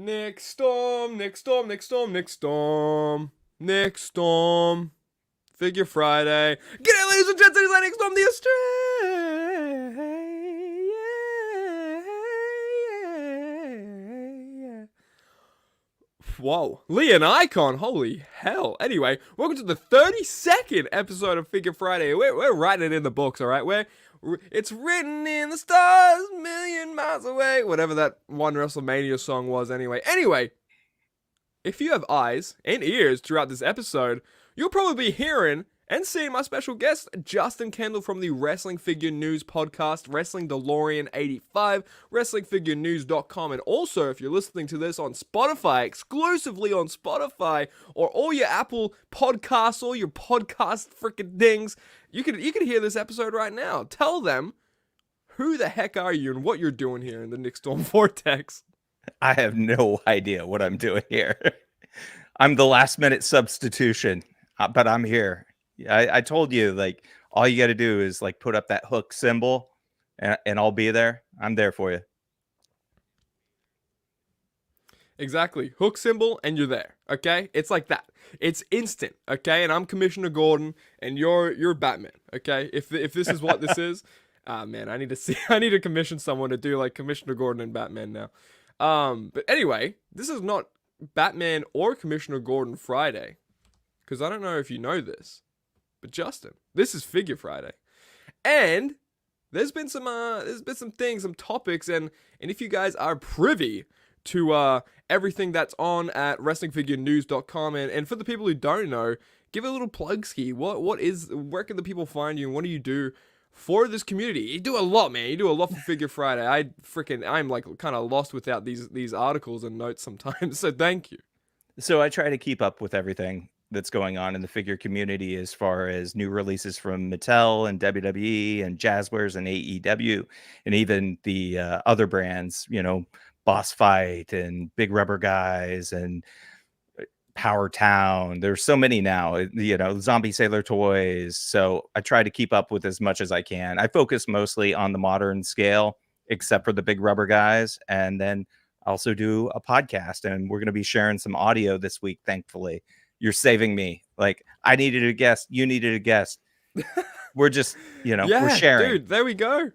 Nick Storm, Nick Storm, Nick Storm, Nick Storm, Nick Storm. Figure Friday. Get it, ladies and gents, it is Nick Storm the Australian. Whoa, Lee and Icon, holy hell. Anyway, welcome to the 32nd episode of Figure Friday. We're writing it in the books, all right? It's written in the stars, million miles away. Whatever that one WrestleMania song was, anyway. If you have eyes and ears throughout this episode, you'll probably be hearing and seeing my special guest, Justin Kendall from the Wrestling Figure News podcast, Wrestling DeLorean 85, WrestlingFigureNews.com, and also if you're listening to this on Spotify, exclusively on Spotify, or all your Apple podcasts, all your podcast freaking things, you can hear this episode right now. Tell them who the heck are you and what you're doing here in the Nick Storm Vortex. I have no idea what I'm doing here. I'm the last minute substitution, but I'm here. I told you, like, all you got to do is like put up that hook symbol and I'll be there. I'm there for you. Exactly. Hook symbol and you're there. Okay? It's like that. It's instant. Okay? And I'm Commissioner Gordon and you're Batman. Okay? If this is what this is, man, I need to commission someone to do like Commissioner Gordon and Batman now. But anyway, this is not Batman or Commissioner Gordon Friday, because I don't know if you know this, but Justin, this is Figure Friday, and there's been some things, some topics, and if you guys are privy to everything that's on at WrestlingFigureNews.com, and for the people who don't know, give a little plug ski. Where can the people find you, and what do you do for this community? You do a lot, man. You do a lot for Figure Friday. I'm like kind of lost without these articles and notes sometimes. So thank you. So I try to keep up with everything that's going on in the figure community as far as new releases from Mattel and WWE and Jazzwares and AEW, and even the other brands, Boss Fight and Big Rubber Guys and Power Town. There's so many now, Zombie Sailor Toys. So I try to keep up with as much as I can. I focus mostly on the modern scale, except for the Big Rubber Guys. And then I also do a podcast, and we're going to be sharing some audio this week. Thankfully, you're saving me. Like, I needed a guest. You needed a guest. We're just, we're sharing. Dude, there we go.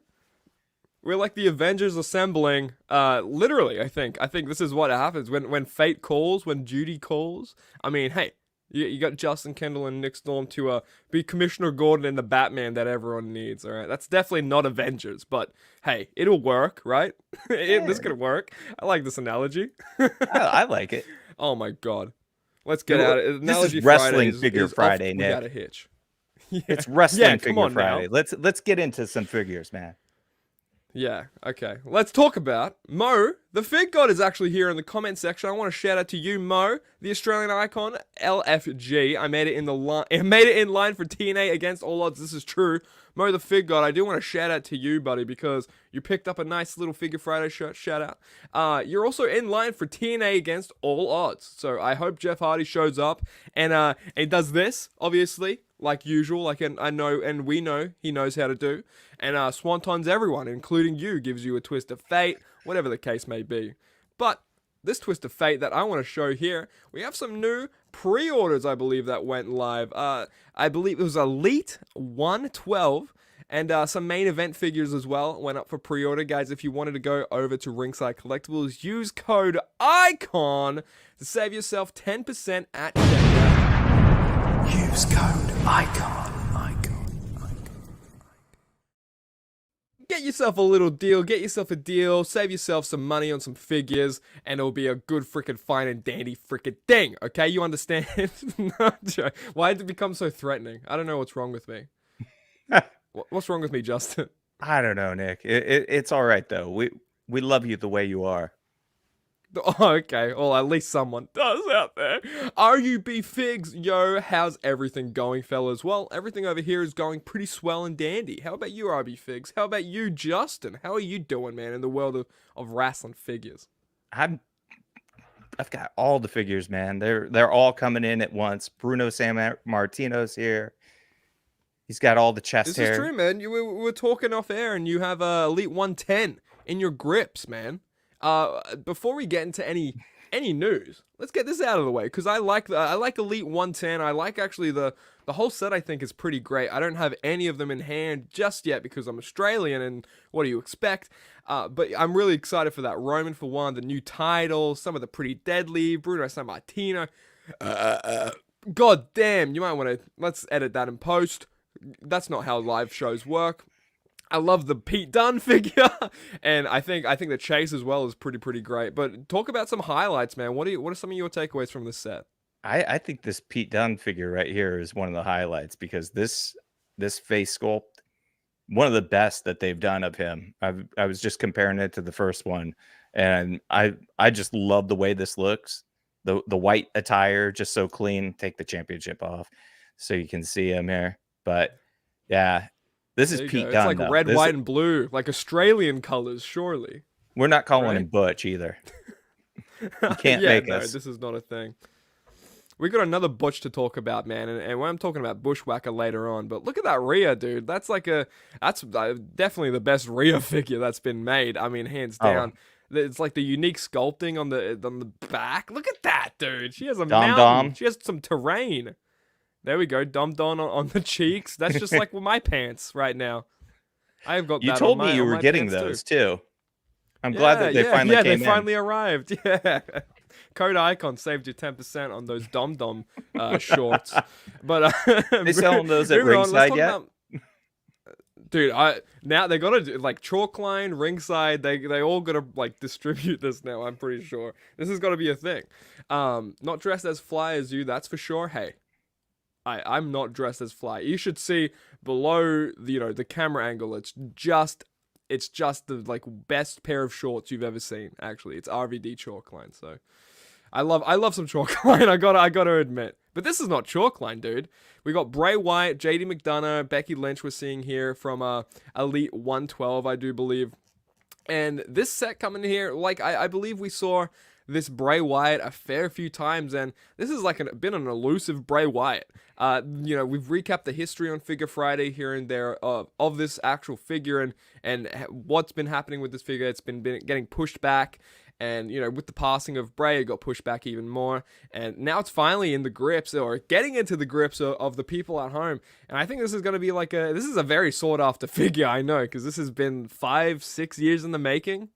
We're like the Avengers assembling. Literally, I think this is what happens when fate calls, when duty calls. I mean, hey, you got Justin Kendall and Nick Storm to be Commissioner Gordon and the Batman that everyone needs. All right, that's definitely not Avengers, but hey, it'll work, right? This could work. I like this analogy. I like it. Oh my god, let's get at it. This is Wrestling Figure Friday, Nick. We got a hitch. Yeah. It's Wrestling Figure Friday. Now. Let's get into some figures, man. Yeah, okay. Let's talk about Mo. The Fig God is actually here in the comment section. I want to shout out to you, Mo, the Australian icon, LFG. I made it in line for TNA against all odds. This is true. Mo, the Fig God, I do want to shout out to you, buddy, because you picked up a nice little Figure Friday shirt. Shout out. You're also in line for TNA against all odds. So I hope Jeff Hardy shows up and does this, obviously, like usual, like I know and we know he knows how to do. And swantons everyone, including you, gives you a twist of fate, whatever the case may be. But this twist of fate that I want to show here, we have some new pre-orders, I believe, that went live. I believe it was Elite 112, and some main event figures as well went up for pre-order. Guys, if you wanted to go over to Ringside Collectibles, use code ICON to save yourself 10% at checkout. Use code ICON. Get yourself a little deal, get yourself a deal, save yourself some money on some figures, and it'll be a good freaking fine and dandy freaking thing, okay? You understand? No, why did it become so threatening? I don't know what's wrong with me. What's wrong with me, Justin? I don't know, Nick. It's all right, though. We love you the way you are. Oh, okay. Well, at least someone does out there. RUB Figs, yo, how's everything going, fellas? Well, everything over here is going pretty swell and dandy. How about you, RB Figs? How about you, Justin? How are you doing, man, in the world of wrestling figures? I've got all the figures, man. They're all coming in at once. Bruno Sammartino's here. He's got all the chest hair. This is true, man. We were talking off air, and you have Elite 110 in your grips, man. Before we get into any any news, let's get this out of the way because I like Elite 110. I like actually the whole set. I think is pretty great. I don't have any of them in hand just yet because I'm Australian, and what do you expect? But I'm really excited for that Roman for one, the new title, some of the pretty deadly Bruno Sammartino. God damn, you might want to let's edit that in post. That's not how live shows work. I love the Pete Dunne figure, and I think the chase as well is pretty great. But talk about some highlights, man. What are some of your takeaways from this set? I think this Pete Dunne figure right here is one of the highlights because this face sculpt, one of the best that they've done of him. I was just comparing it to the first one, and I just love the way this looks. The white attire, just so clean. Take the championship off so you can see him here. But yeah, this is Pete Dunne. It's like red, white, and blue, like Australian colors, surely. We're not calling him Butch either. You can't make us. This is not a thing. We got another Butch to talk about, man, and when I'm talking about Bushwhacker later on, but look at that Rhea, dude. That's definitely the best Rhea figure that's been made. I mean, hands down. It's like the unique sculpting on the back. Look at that, dude. She has a mountain. She has some terrain. There we go. Dom Don on the cheeks. That's just like with my pants right now. I've got. You told me you were getting those too. I'm glad that they finally came in. They finally arrived. Yeah. Code Icon saved you 10% on those Dom shorts. But they selling those at Ringside yet? Dude, now they gotta do like Chalkline, Ringside. They all gotta like distribute this now. I'm pretty sure this has got to be a thing. Not dressed as fly as you, that's for sure. Hey, I'm not dressed as fly. You should see below the camera angle. It's just the like best pair of shorts you've ever seen. Actually, it's RVD Chalkline. So I love some Chalkline. I gotta admit. But this is not Chalkline, dude. We got Bray Wyatt, JD McDonough, Becky Lynch we're seeing here from Elite 112, I do believe. And this set coming here, like I believe we saw this Bray Wyatt a fair few times, and this is like been an elusive Bray Wyatt. We've recapped the history on Figure Friday here and there of this actual figure and what's been happening with this figure. It's been getting pushed back. And, with the passing of Bray, it got pushed back even more. And now it's finally in the grips, or getting into the grips of the people at home. And I think this is going to be this is a very sought after figure, I know, because this has been 5-6 years in the making.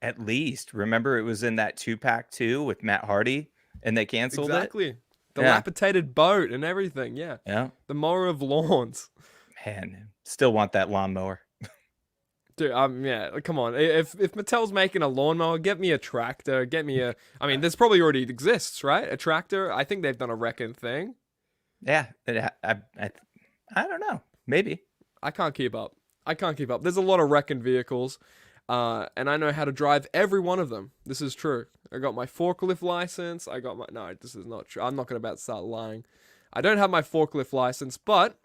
At least. Remember, it was in that 2-pack too with Matt Hardy, and they canceled it? Exactly. The dilapidated boat and everything, yeah. Yeah. The mower of lawns. Man, still want that lawnmower. Dude, come on. If Mattel's making a lawnmower, get me a tractor. Get me this probably already exists, right? A tractor. I think they've done a Reckon thing. Yeah, I don't know. Maybe. I can't keep up. There's a lot of Reckon vehicles, and I know how to drive every one of them. This is true. I got my forklift license. No, this is not true. I'm not going to start lying. I don't have my forklift license, but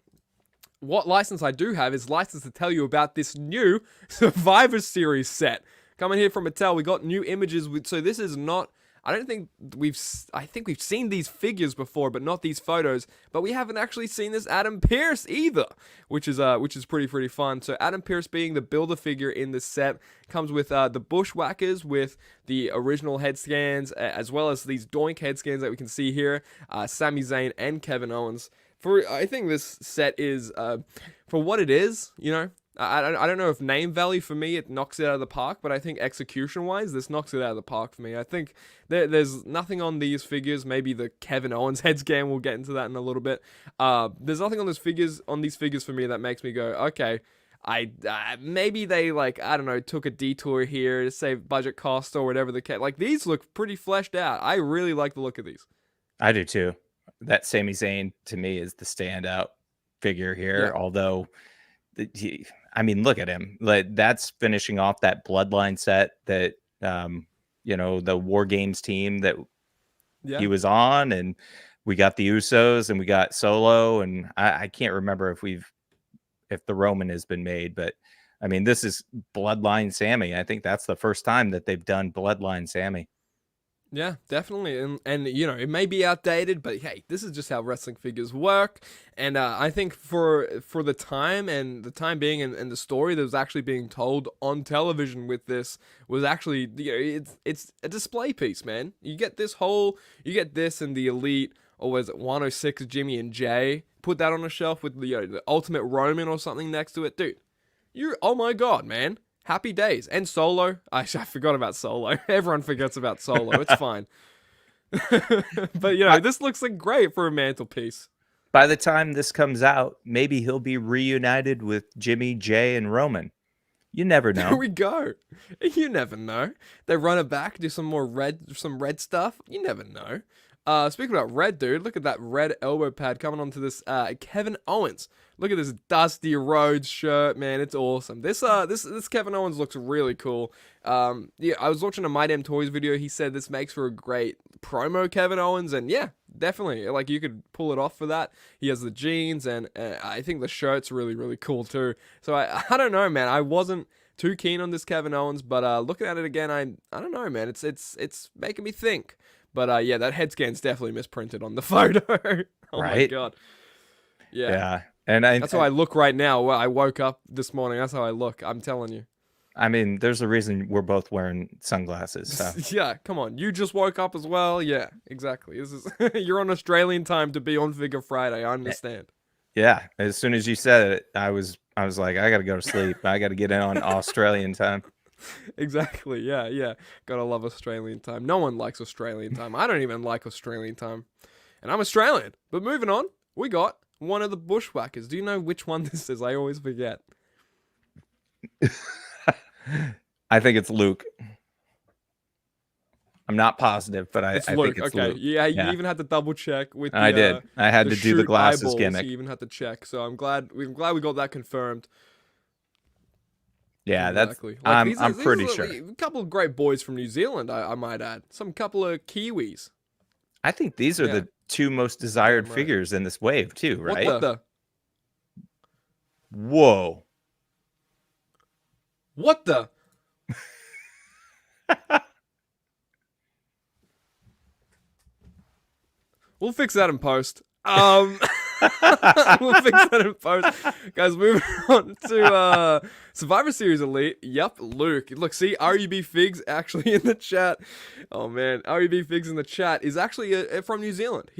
what license I do have is license to tell you about this new Survivor Series set. Coming here from Mattel, we got new images. So this is not, I think we've seen these figures before, but not these photos. But we haven't actually seen this Adam Pearce either, which is pretty fun. So Adam Pearce being the builder figure in this set comes with the Bushwhackers with the original head scans, as well as these Doink head scans that we can see here. Sami Zayn and Kevin Owens. I think this set is, for what it is, I don't know if name value for me, it knocks it out of the park, but I think execution-wise, this knocks it out of the park for me. I think there's nothing on these figures, maybe the Kevin Owens head scan, we'll get into that in a little bit. There's nothing on these figures for me that makes me go, okay, maybe they, I don't know, took a detour here to save budget cost or whatever the case. These look pretty fleshed out. I really like the look of these. I do too. That Sami Zayn to me is the standout figure here. Yeah. Although, look at him. That's finishing off that Bloodline set that the War Games team that he was on, and we got the Usos and we got Solo, and I can't remember if the Roman has been made, but this is Bloodline Sami. I think that's the first time that they've done Bloodline Sami. Yeah, definitely, and you know it may be outdated, but hey, this is just how wrestling figures work, and I think for the time and the time being and the story that was actually being told on television with this was actually it's a display piece, man. You get this and the Elite, or was it 106 Jimmy and Jay? Put that on a shelf with the Ultimate Roman or something next to it, dude. Oh my god, man. Happy days. And Solo. I forgot about Solo. Everyone forgets about Solo. It's fine. But, this looks like great for a mantelpiece. By the time this comes out, maybe he'll be reunited with Jimmy, Jay, and Roman. You never know. There we go. You never know. They run it back, do some red stuff. You never know. Speaking about red, dude, look at that red elbow pad coming onto this Kevin Owens. Look at this Dusty Rhodes shirt, man. It's awesome. This Kevin Owens looks really cool. Yeah, I was watching a My Damn Toys video. He said this makes for a great promo Kevin Owens, and yeah, definitely. Like, you could pull it off for that. He has the jeans, and I think the shirt's really, really cool too. So I don't know, man. I wasn't too keen on this Kevin Owens, but looking at it again, I don't know, man. It's making me think. But yeah, that head scan's definitely misprinted on the photo. Oh right? My god. Yeah. And that's how I look right now. Well, I woke up this morning. That's how I look. I'm telling you. I mean, there's a reason we're both wearing sunglasses. So. Yeah, come on. You just woke up as well. Yeah, exactly. This is you're on Australian time to be on Figure Friday. I understand. Yeah. As soon as you said it, I was like, I got to go to sleep. I got to get in on Australian time. Exactly. Yeah. Gotta love Australian time. No one likes Australian time. I don't even like Australian time. And I'm Australian. But moving on, we got one of the Bushwhackers. Do you know which one this is? I always forget. I think it's Luke. I'm not positive, but I think it's Luke. Yeah, you even had to double check with the, I did. I had to do the glasses eyeballs. gimmick. You even had to check. So I'm glad we got that confirmed. Yeah, exactly. That's I'm pretty sure. A couple of great boys from New Zealand, I might add. Some couple of Kiwis. I think these are the two most desired figures in this wave too, right? What the? Whoa. What the? We'll fix that in post. We'll fix that in post. Guys, moving on to Survivor Series Elite. Yep, Luke. Look, see, RUB Figs actually in the chat. Oh, man. RUB Figs in the chat is actually from New Zealand.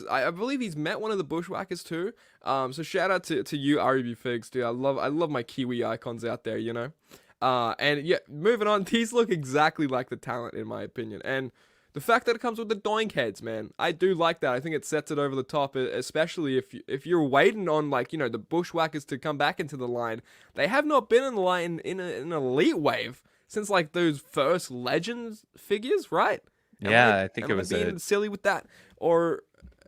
I believe he's met one of the Bushwhackers too. So shout out to you, RUB Figs, dude. I love my Kiwi icons out there, you know. And yeah, moving on. These look exactly like the talent, in my opinion. And the fact that it comes with the doink heads, man, I do like that. I think it sets it over the top, especially if you're waiting on, like, you know, the Bushwhackers to come back into the line. They have not been in the line in an elite wave since, like, those first Legends figures, right? I think it was being silly with that, or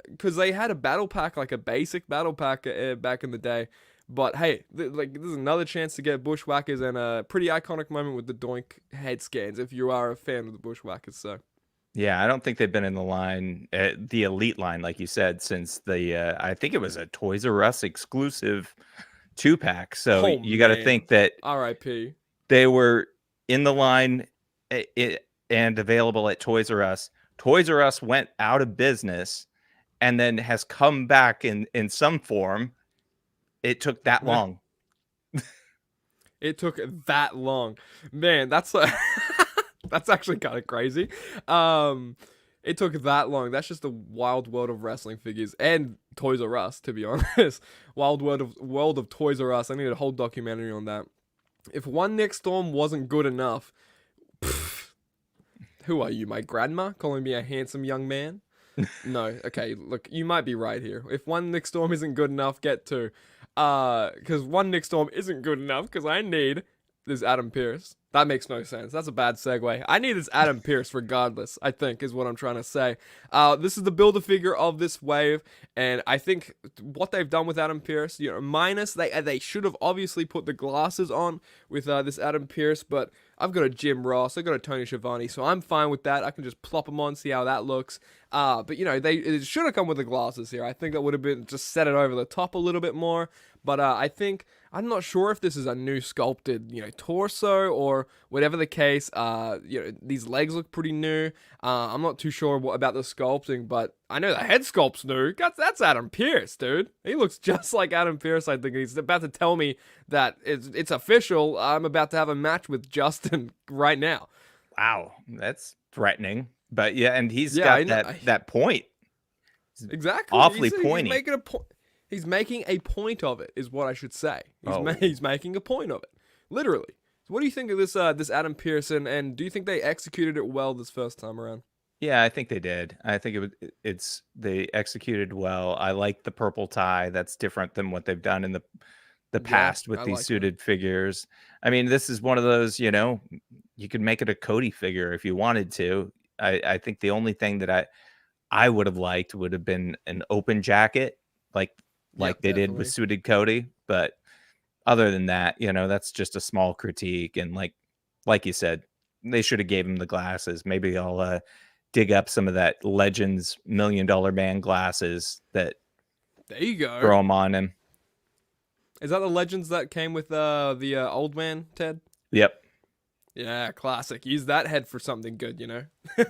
because they had a battle pack, like a basic battle pack back in the day. But hey, like, there's another chance to get Bushwhackers, and a pretty iconic moment with the doink head scans if you are a fan of the Bushwhackers. So. Yeah, I don't think they've been in the line, the elite line, like you said, since the I think it was a Toys R Us exclusive 2-pack. So you got to think that R.I.P. They were in the line and available at Toys R Us. Toys R Us went out of business and then has come back in some form. It took that long. It took that long, man. That's that's actually kind of crazy. It took that long. That's just the wild world of wrestling figures and Toys R Us, to be honest. Wild world of Toys R Us. I need a whole documentary on that. If one Nick Storm wasn't good enough, who are you, my grandma, calling me a handsome young man? No, okay, look, you might be right here. If one Nick Storm isn't good enough, get two. Because one Nick Storm isn't good enough, because I need this Adam Pearce. That makes no sense. That's a bad segue. I need this Adam Pearce regardless, I think, is what I'm trying to say. This is the Build-A-Figure of this wave, and I think what they've done with Adam Pearce, you know, minus, they should have obviously put the glasses on with this Adam Pearce, but I've got a Jim Ross, I've got a Tony Schiavone, so I'm fine with that. I can just plop them on, see how that looks. But, you know, it should have come with the glasses here. I think that would have been just set it over the top a little bit more. But I'm not sure if this is a new sculpted, you know, torso, or more. Whatever the case, these legs look pretty new. I'm not too sure about the sculpting, but I know the head sculpt's new. That's Adam Pearce, dude. He looks just like Adam Pearce. I think he's about to tell me that it's official. I'm about to have a match with Justin right now. Wow, that's threatening. But yeah, and he's got that point. Exactly. Awfully pointy. He's making a point of it, is what I should say. He's making a point of it, literally. So what do you think of this Adam Pearson, and do you think they executed it well this first time around? Yeah, I think they did. I think they executed well. I like the purple tie. That's different than what they've done in the past with these suited figures. I mean, this is one of those, you could make it a Cody figure if you wanted to. I think the only thing that I would have liked would have been an open jacket, like they did with suited Cody. But other than that, that's just a small critique. And like you said, they should have gave him the glasses. Maybe I'll dig up some of that Legends $1 Million Man glasses that there you go. Throw them on him. Is that the Legends that came with the old man, Ted? Yep. Yeah, classic. Use that head for something good,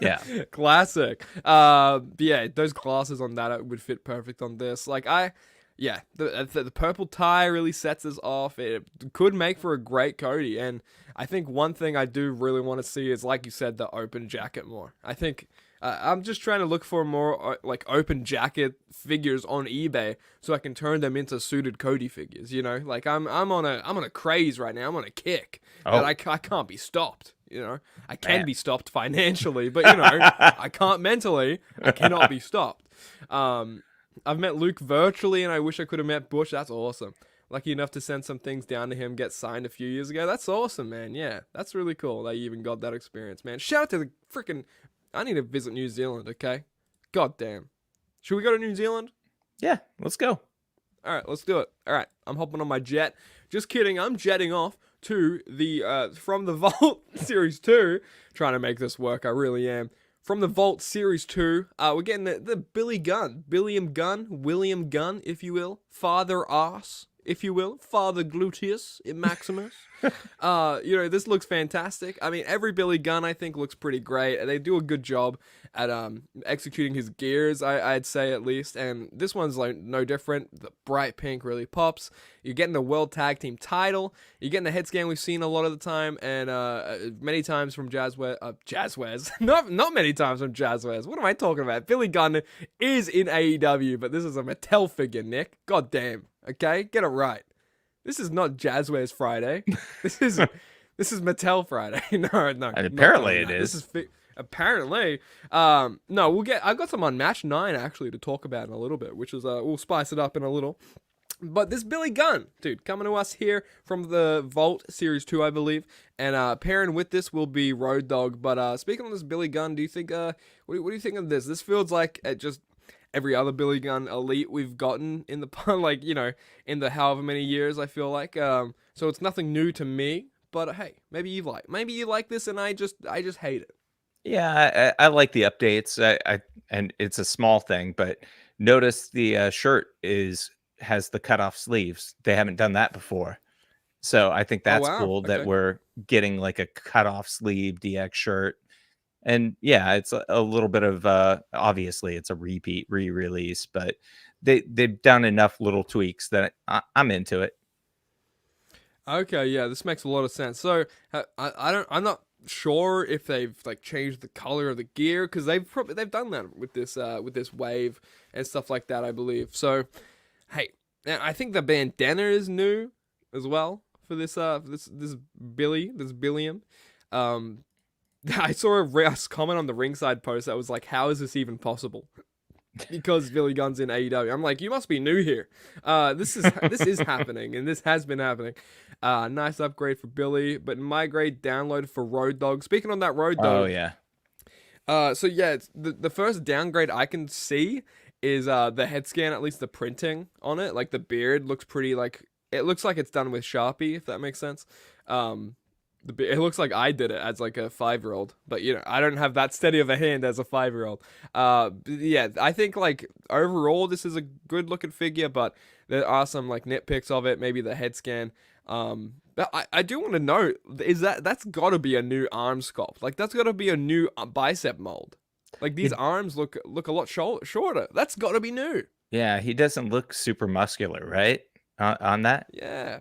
Yeah. Classic. Yeah, those glasses on that would fit perfect on this. The purple tie really sets us off. It could make for a great Cody, and I think one thing I do really want to see is, like you said, the open jacket more. I think I'm just trying to look for more open jacket figures on eBay so I can turn them into suited Cody figures. I'm on a craze right now. I'm on a kick that I can't be stopped. I can be stopped financially, but I can't mentally. I cannot be stopped. I've met Luke virtually, and I wish I could have met Bush. That's awesome. Lucky enough to send some things down to him, get signed a few years ago. That's awesome, man. Yeah, that's really cool that you even got that experience, man. Shout out to the freaking... I need to visit New Zealand, okay? God damn. Should we go to New Zealand? Yeah, let's go. All right, let's do it. All right, I'm hopping on my jet. Just kidding, I'm jetting off to the... from the Vault Series 2. Trying to make this work, I really am. From the Vault Series 2, we're getting the William Gunn, if you will. Father Ass, if you will. Father Gluteus Maximus. This looks fantastic. I mean, every Billy Gunn, I think, looks pretty great. They do a good job at executing his gears, I'd say, at least. And this one's no different. The bright pink really pops. You're getting the World Tag Team title. You're getting the head scan we've seen a lot of the time, and many times from Jazzwares. Not many times from Jazzwares. What am I talking about? Billy Gunn is in AEW, but this is a Mattel figure, Nick. God damn. Okay? Get it right. This is not Jazzwares Friday. This is Mattel Friday. No. And apparently it is. This is apparently. No, I've got some Unmatched 9 actually to talk about in a little bit, which is we'll spice it up in a little. But this Billy Gunn, dude, coming to us here from the Vault Series 2, I believe. And pairing with this will be Road Dogg. But speaking of this Billy Gunn, do you think what do you think of this? This feels like just every other Billy Gunn Elite we've gotten in the in the however many years, I feel like. So it's nothing new to me, but hey, maybe you like this and I just hate it. Yeah, I like the updates. And it's a small thing, but notice the shirt has the cutoff sleeves. They haven't done that before. So I think that's cool that we're getting like a cutoff sleeve DX shirt. And yeah, it's a little bit of obviously it's a repeat re-release, but they've done enough little tweaks that I'm into it. Okay, yeah, this makes a lot of sense. So I'm not sure if they've changed the color of the gear, because they've done that with this wave and stuff like that, I believe. So hey, I think the bandana is new as well for this Billiam. I saw a comment on the Ringside post that was like, how is this even possible? Because Billy Gunn's in AEW. I'm like, you must be new here. This is happening, and this has been happening. Nice upgrade for Billy, but migrate download for Road Dogg. Speaking on that Road Dogg. Oh yeah. So yeah, it's the first downgrade I can see is the head scan, at least the printing on it. Like the beard looks pretty it looks like it's done with Sharpie, if that makes sense. It looks like I did it as like a 5-year-old, but I don't have that steady of a hand as a 5-year-old. Yeah, I think overall this is a good looking figure, but there are some nitpicks of it. Maybe the head scan. I do want to know, that's got to be a new arm sculpt. Like that's got to be a new bicep mold. Like these It, arms look a lot shorter. That's got to be new. yeah, he doesn't look super muscular, right? On that. Yeah.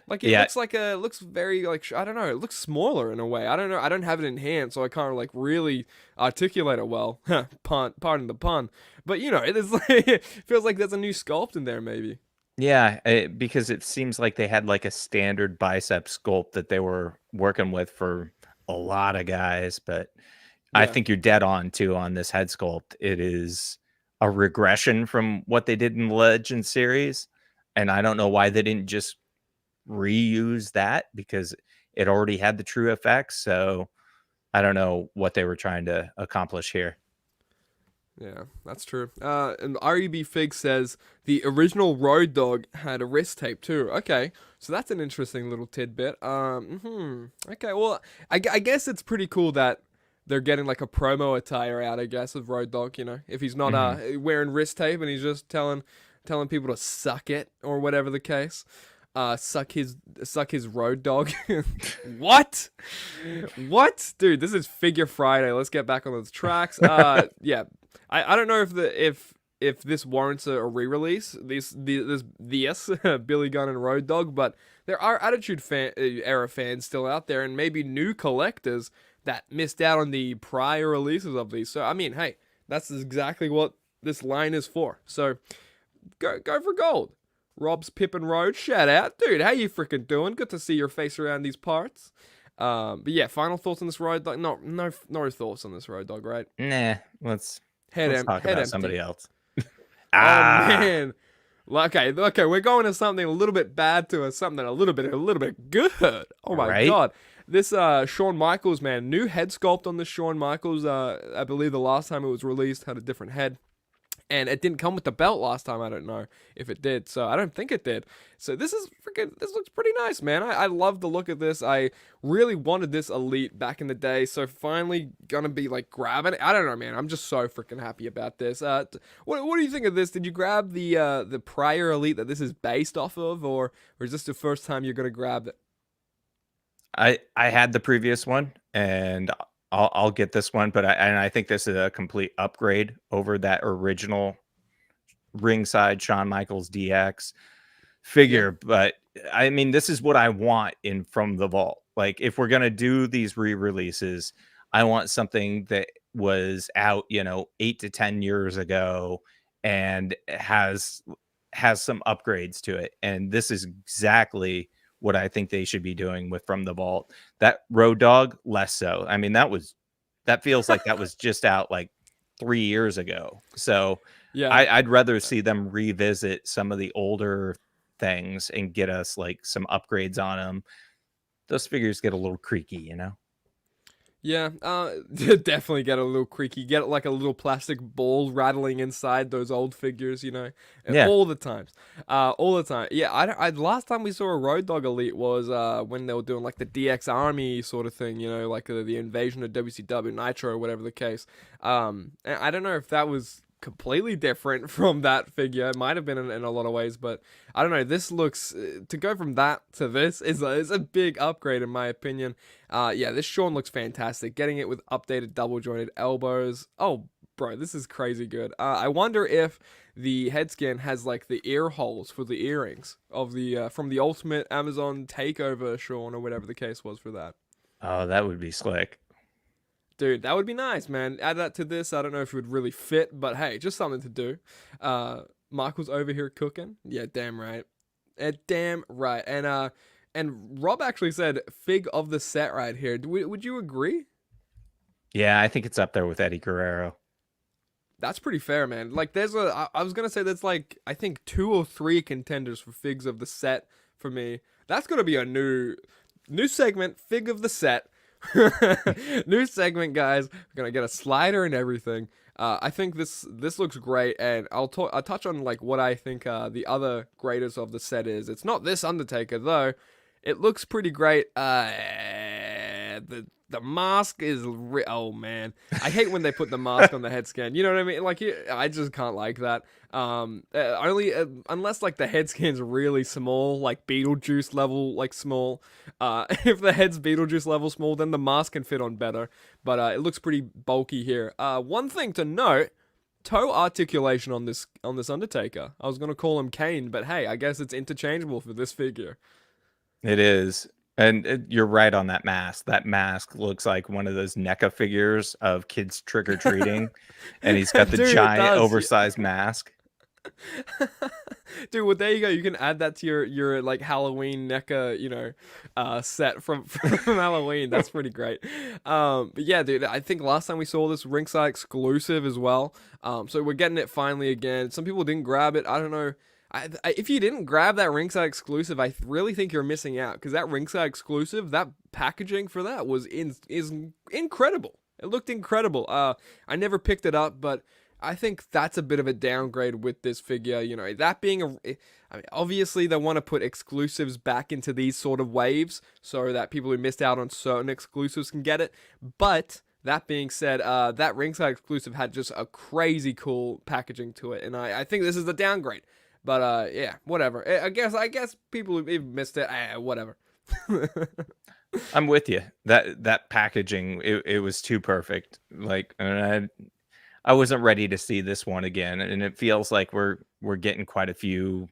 Like it Yeah, looks like it looks very like I don't know, it looks smaller in a way. I don't know. I don't have it in hand, so I can't like really articulate it well. Pardon the pun. But you know, it is like it feels like there's a new sculpt in there maybe. yeah, because it seems like they had like a standard bicep sculpt that they were working with for a lot of guys, but I Yeah. think you're dead on too on this head sculpt. It is a regression from what they did in the Legend series, and I don't know why they didn't just reuse that because it already had the true effects. So I don't know what they were trying to accomplish here. Yeah, that's true. And REB Fig says the original Road Dog had a wrist tape too. Okay, so that's an interesting little tidbit. Okay, well, I guess it's pretty cool that they're getting like a promo attire out. I guess of Road Dog. You know, if he's not Hmm. wearing wrist tape and he's just telling people to suck it or whatever the case. Suck his road dog. What? What? Dude, this is Figure Friday. Let's get back on those tracks. Yeah. I don't know if this warrants a re-release, this Billy Gunn and Road Dog, but there are Era fans still out there, and maybe new collectors that missed out on the prior releases of these. So I mean, hey, that's exactly what this line is for. So go for gold. Rob's Pippin Road, shout out, dude. How you freaking doing? Good to see your face around these parts. But yeah, final thoughts on this Road Dog? No thoughts on this Road Dog, right? Nah, let's talk Head about empty. somebody else. Oh Ah, man. Okay, we're going to something a little bit bad to something a little bit good. Oh my right? god. This Shawn Michaels, man, new head sculpt on this Shawn Michaels. I believe the last time it was released had a different head. And it didn't come with the belt last time. I don't know if it did. So I don't think it did. So this looks pretty nice, man. I love the look of this. I really wanted this Elite back in the day. So finally gonna be like grabbing it. I don't know, man. I'm just so freaking happy about this. What do you think of this? Did you grab the prior Elite that this is based off of, or is this the first time you're gonna grab it? I had the previous one, and I'll get this one, but I think this is a complete upgrade over that original ringside Shawn Michaels DX Yeah. figure. But I mean, this is what I want in From the Vault. Like, if we're gonna do these re-releases, I want something that was out, 8 to 10 years ago, and has some upgrades to it. And this is exactly what I think they should be doing with From the Vault. That Road Dog, less so. I mean, that feels like that was just out like 3 years ago. So Yeah. I'd rather see them revisit some of the older things and get us like some upgrades on them. Those figures get a little creaky. Yeah, definitely get a little creaky. Get like a little plastic ball rattling inside those old figures, Yeah. all the times, all the time. Yeah, last time we saw a Road Dog Elite was when they were doing like the DX Army sort of thing, like the invasion of WCW Nitro or whatever the case. And I don't know if that was completely different from that figure. It might have been in a lot of ways, but I don't know. This looks to go from that to this is a big upgrade in my opinion. Yeah, this Shawn looks fantastic. Getting it with updated double jointed elbows. Oh, bro, this is crazy good. I wonder if the head scan has like the ear holes for the earrings of the from the Ultimate Amazon Takeover Shawn or whatever the case was for that. Oh, that would be slick. Dude, that would be nice, man. Add that to this. I don't know if it would really fit, but hey, just something to do. Michael's over here cooking. Yeah, damn right. Damn right. And Rob actually said fig of the set right here. Would you agree? Yeah, I think it's up there with Eddie Guerrero. That's pretty fair, man. Like, I was gonna say that's like I think 2 or 3 contenders for figs of the set for me. That's gonna be a new segment, fig of the set. New segment, guys. We're gonna get a slider and everything. I think this looks great, and I'll touch on like what I think the other greatest of the set is. It's not this Undertaker though. It looks pretty great. the mask is oh man, I hate when they put the mask on the head scan. You know what I mean? Like I just can't like that. Only unless like the head scan's really small, like Beetlejuice level, like small. If the head's Beetlejuice level small, then the mask can fit on better. But it looks pretty bulky here. One thing to note. Toe articulation on this Undertaker. I was gonna call him Kane, but hey, I guess it's interchangeable for this figure. It is. And you're right on that mask. That mask looks like one of those NECA figures of kids trick-or-treating. And he's got the Dude, giant oversized mask. Dude, well, there you go. You can add that to your like Halloween NECA, set from Halloween. That's pretty great. But yeah, dude, I think last time we saw this ringside exclusive as well. So we're getting it finally again. Some people didn't grab it. I don't know. If you didn't grab that ringside exclusive, I really think you're missing out because that ringside exclusive, that packaging for that is incredible. It looked incredible. I never picked it up, but I think that's a bit of a downgrade with this figure. That being I mean, obviously they want to put exclusives back into these sort of waves so that people who missed out on certain exclusives can get it. But that being said, that ringside exclusive had just a crazy cool packaging to it, and I think this is the downgrade. But yeah, whatever. I guess people who missed it, whatever. I'm with you. That packaging, it was too perfect. Like, and I wasn't ready to see this one again, and it feels like we're getting quite a few,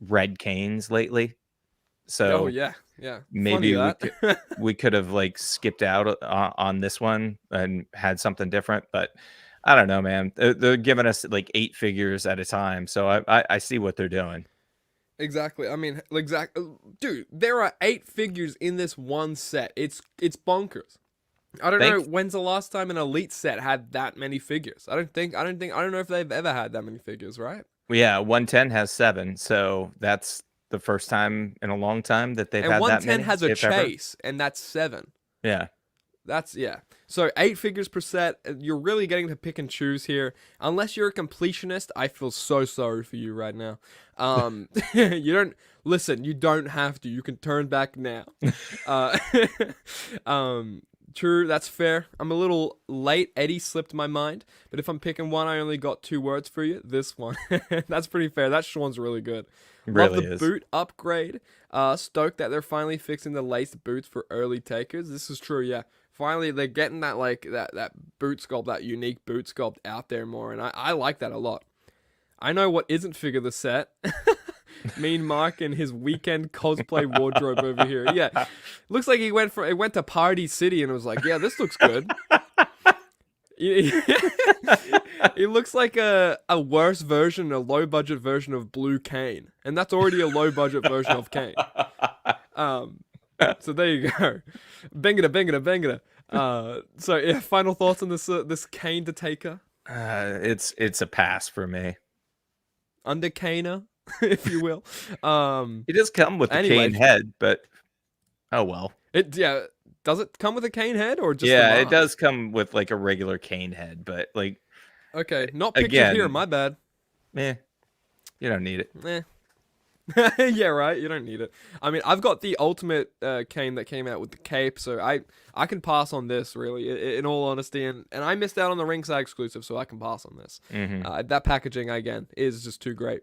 red Canes lately. So yeah. maybe we could have like skipped out on this one and had something different, but I don't know, man. They're giving us like 8 figures at a time, so I see what they're doing. Exactly. I mean, dude, there are 8 figures in this one set. It's bonkers. I don't know when's the last time an Elite set had that many figures. I don't know if they've ever had that many figures, right? Well, yeah, 110 has 7, so that's the first time in a long time that they've had that many. And 110 has a chase, and that's 7. Yeah. Yeah. So 8 figures per set. You're really getting to pick and choose here. Unless you're a completionist, I feel so sorry for you right now. You don't have to. You can turn back now. True, that's fair. I'm a little late. Eddie slipped my mind. But if I'm picking one, I only got 2 words for you. This one. That's pretty fair. That Sean's really good. Really Love the is. boot upgrade. Stoked that they're finally fixing the laced boots for early takers. This is true, yeah. Finally, they're getting that that boot sculpt, that unique boot sculpt out there more, and I like that a lot. I know what isn't figure the set. Mean Mark and his weekend cosplay wardrobe over here. Yeah, looks like he went to Party City and was like, yeah, this looks good. He looks like a worse version, a low budget version of Blue Kane, and that's already a low budget version of Kane. So there you go. Bangada. So yeah, final thoughts on this Kane to Taker? It's a pass for me. Under Kaner, if you will. It does come with a Kane head, but oh well. Does it come with a Kane head or just it does come with like a regular Kane head, but like okay, not pictured here, my bad. You don't need it. Yeah, right. You don't need it. I mean, I've got the ultimate Kane that came out with the cape, so I can pass on this, really, in all honesty. And I missed out on the ringside exclusive, so I can pass on this. That packaging, again, is just too great.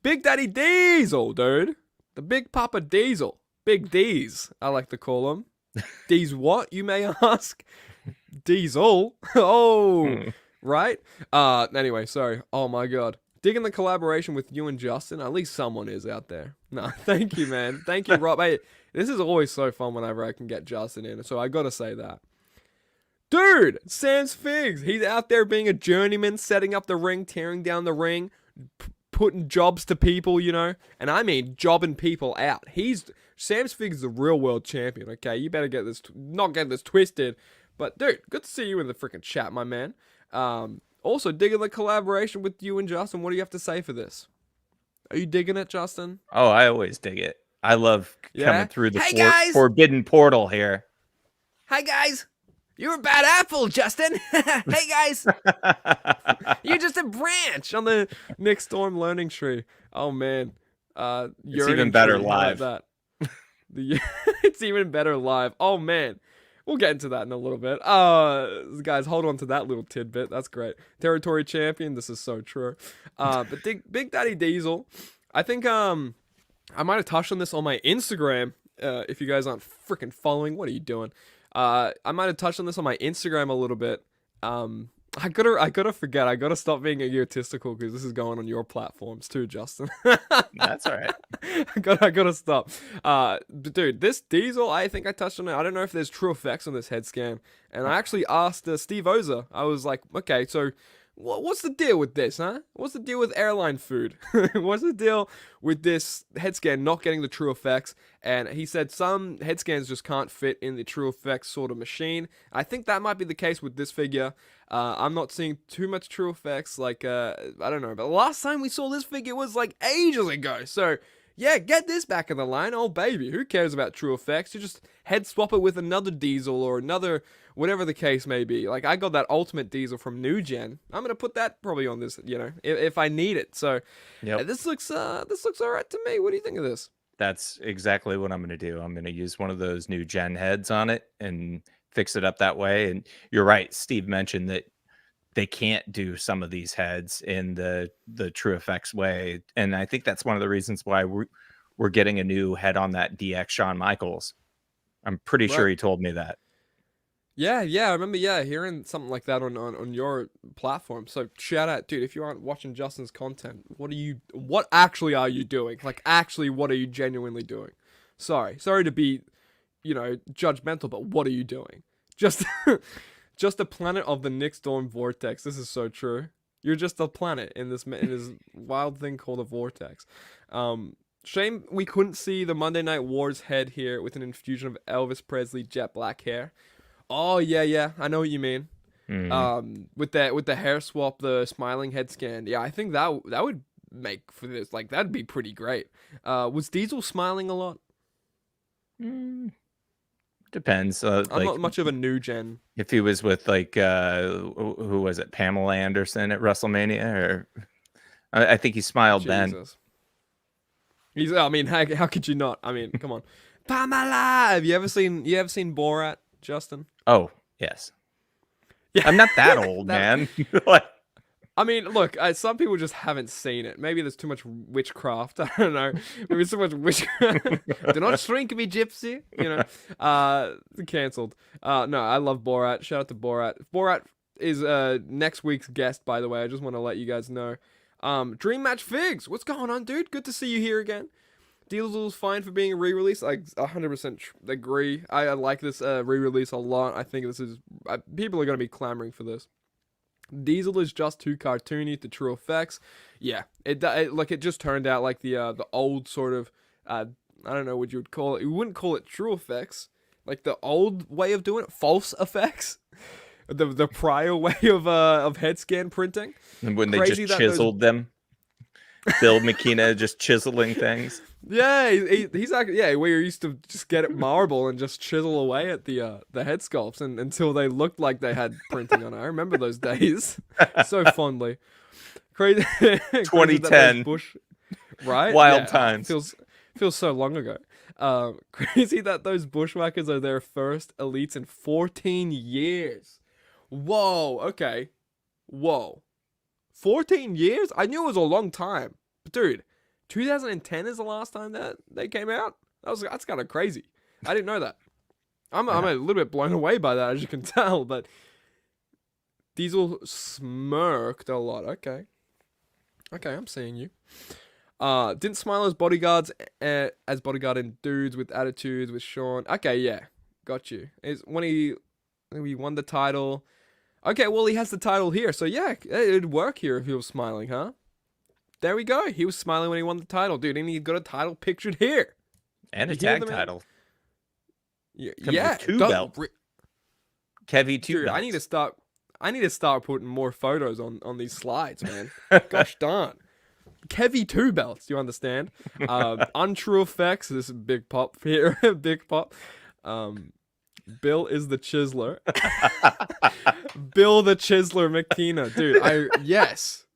Big Daddy Diesel, dude. The Big Papa Diesel. Big D's, I like to call him. D's what, you may ask? Diesel? Oh, right? Anyway, sorry. Oh, my God. Digging the collaboration with you and Justin. At least someone is out there. No, thank you, man. Thank you, Rob. Hey, this is always so fun whenever I can get Justin in, so I gotta say that. Dude, Sam's Figs. He's out there being a journeyman, setting up the ring, tearing down the ring, putting jobs to people, and I mean jobbing people out. Sam's Figs is the real world champion, okay? You better not get this twisted. But, dude, good to see you in the freaking chat, my man. Also, digging the collaboration with you and Justin. What do you have to say for this? Are you digging it, Justin? Oh, I always dig it. I love coming through the forbidden portal here. Hi, guys. You're a bad apple, Justin. Hey, guys. You're just a branch on the Nick Storm learning tree. Oh, man. It's even better live. Like that. It's even better live. Oh man. We'll get into that in a little bit. Guys, hold on to that little tidbit. That's great. Territory champion. This is so true. But Big Daddy Diesel, I think I might have touched on this on my Instagram. If you guys aren't freaking following, what are you doing? I might have touched on this on my Instagram a little bit. I gotta forget. I gotta stop being egotistical because this is going on your platforms too, Justin. That's all right. I gotta stop. But dude, this Diesel, I think I touched on it. I don't know if there's true effects on this head scan, and I actually asked Steve Oza. I was like, okay, so what's the deal with this, huh? What's the deal with airline food? What's the deal with this head scan not getting the true effects? And he said some head scans just can't fit in the true effects sort of machine. I think that might be the case with this figure. I'm not seeing too much true effects, like, I don't know, but the last time we saw this figure was like ages ago, so yeah, get this back in the line, oh baby, who cares about true effects? You just head swap it with another Diesel or another, whatever the case may be. Like, I got that Ultimate Diesel from New Gen, I'm gonna put that probably on this, you know, if I need it, so Yep. this looks alright to me. What do you think of this? That's exactly what I'm going to do. I'm going to use one of those new gen heads on it and fix it up that way. And you're right. Steve mentioned that they can't do some of these heads in the true effects way. And I think that's one of the reasons why we're getting a new head on that DX Shawn Michaels. I'm pretty sure Right. he told me that. Yeah, I remember, hearing something like that on your platform. So shout out, dude. If you aren't watching Justin's content, what actually are you doing? Like, actually, what are you genuinely doing? Sorry to be, judgmental, but what are you doing? Just, just a planet of the NickStorm vortex. This is so true. You're just a planet in this wild thing called a vortex. Shame we couldn't see the Monday Night Wars head here with an infusion of Elvis Presley jet black hair. Oh yeah, I know what you mean. With the hair swap, the smiling head scan. Yeah, I think that would make for this. Like, that'd be pretty great. Was Diesel smiling a lot? Depends. I'm Like, not much of a new gen. if he was with like who was it, Pamela Anderson at WrestleMania, or I think he smiled then. Jesus. I mean, how could you not? I mean, come on, Pamela. Have you ever seen Borat, Justin? Oh yes. Yeah, I'm not that old, man. Like, I mean, look, some people just haven't seen it. Maybe there's too much witchcraft. I don't know. Maybe so much witchcraft. Do not shrink me, gypsy. Cancelled. No, I love Borat. Shout out to Borat. Borat is next week's guest, by the way. I just want to let you guys know. Dream Match Figs, what's going on, dude? Good to see you here again. Diesel's fine for being a re-release. I 100% agree. I like this re-release a lot. I think this is people are gonna be clamoring for this. Diesel is just too cartoony to true effects. Yeah, it just turned out like the old sort of I don't know what you would call it. You wouldn't call it true effects. Like the old way of doing it, false effects. The prior way of head scan printing. And when they just chiseled them. Bill McKenna just chiseling things. Yeah, he's actually, where you used to just get it marble and just chisel away at the head sculpts until they looked like they had printing on it. I remember those days so fondly. Crazy. 2010. Right? Wild times. Feels so long ago. Crazy that those bushwhackers are their first elites in 14 years. Whoa. Okay. Whoa. 14 years? I knew it was a long time. But dude, 2010 is the last time that they came out? That's kind of crazy. I didn't know that. I'm a little bit blown away by that, as you can tell, but Diesel smirked a lot. Okay, I'm seeing you. Didn't smile as bodyguard in Dudes with Attitudes with Sean. Okay, yeah. Got you. Is when he won the title. Okay, well, he has the title here, so yeah, it'd work here if he was smiling, huh? There we go. He was smiling when he won the title, dude, and he got a title pictured here. And a tag title. Yeah. Two belt. Kevy two dude, belts. I need to start putting more photos on these slides, man. Gosh darn. Kevy two belts, you understand? Untrue effects. This is big pop here. Big pop. Bill is the chiseler. Bill the Chiseler McKenna. Dude, yes.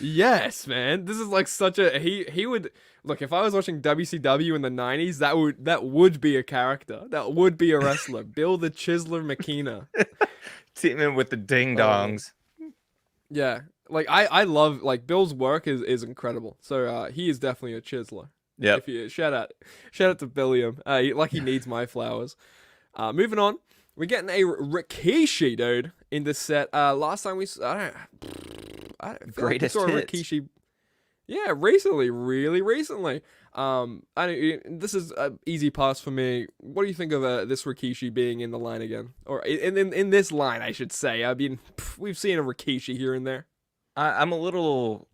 Yes, man. This is like such a he would look if I was watching WCW in the 90s, that would be a character. That would be a wrestler. Bill the Chiseler McKenna. Teaming with the ding Oh. dongs. Yeah. Like I love like Bill's work is incredible. So he is definitely a chiseler. Yep. If you shout out to Billiam. He needs my flowers. Moving on. We're getting a Rikishi, dude, in this set. Last time I don't feel like we Greatest saw a hits. Rikishi. Yeah, recently, really recently. This is an easy pass for me. What do you think of this Rikishi being in the line again, or in this line, I should say? I mean, we've seen a Rikishi here and there. I'm a little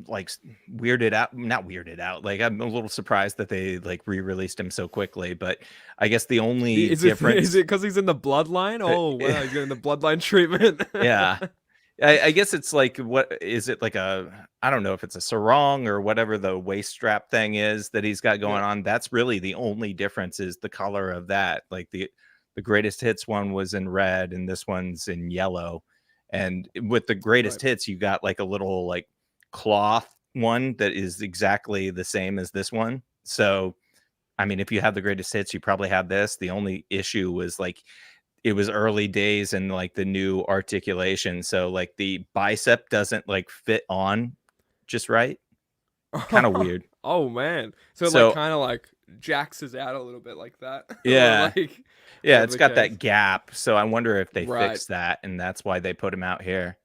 like weirded out, not weirded out. Like I'm a little surprised that they like re-released him so quickly. But I guess the only Is it difference, because he's in the bloodline? uh, Oh wow, he's getting the bloodline treatment. yeah. I guess it's like, what is it like I don't know if it's a sarong or whatever the waist strap thing is that he's got Yeah, going on. That's really the only difference, is the color of that. Like the greatest hits one was in red and this one's in yellow. And with the right. greatest hits, you got like a little like cloth one that is exactly the same as this one. So, I mean, if you have the greatest hits, you probably have this. The only issue was like it was early days and like the new articulation. So like the bicep doesn't like fit on just right. Kind of weird. Oh man, so it like So kind of like jacks us out a little bit like that, or yeah, like yeah, whatever it's the got case. that gap. So I wonder if they Right. fixed that and that's why they put him out here.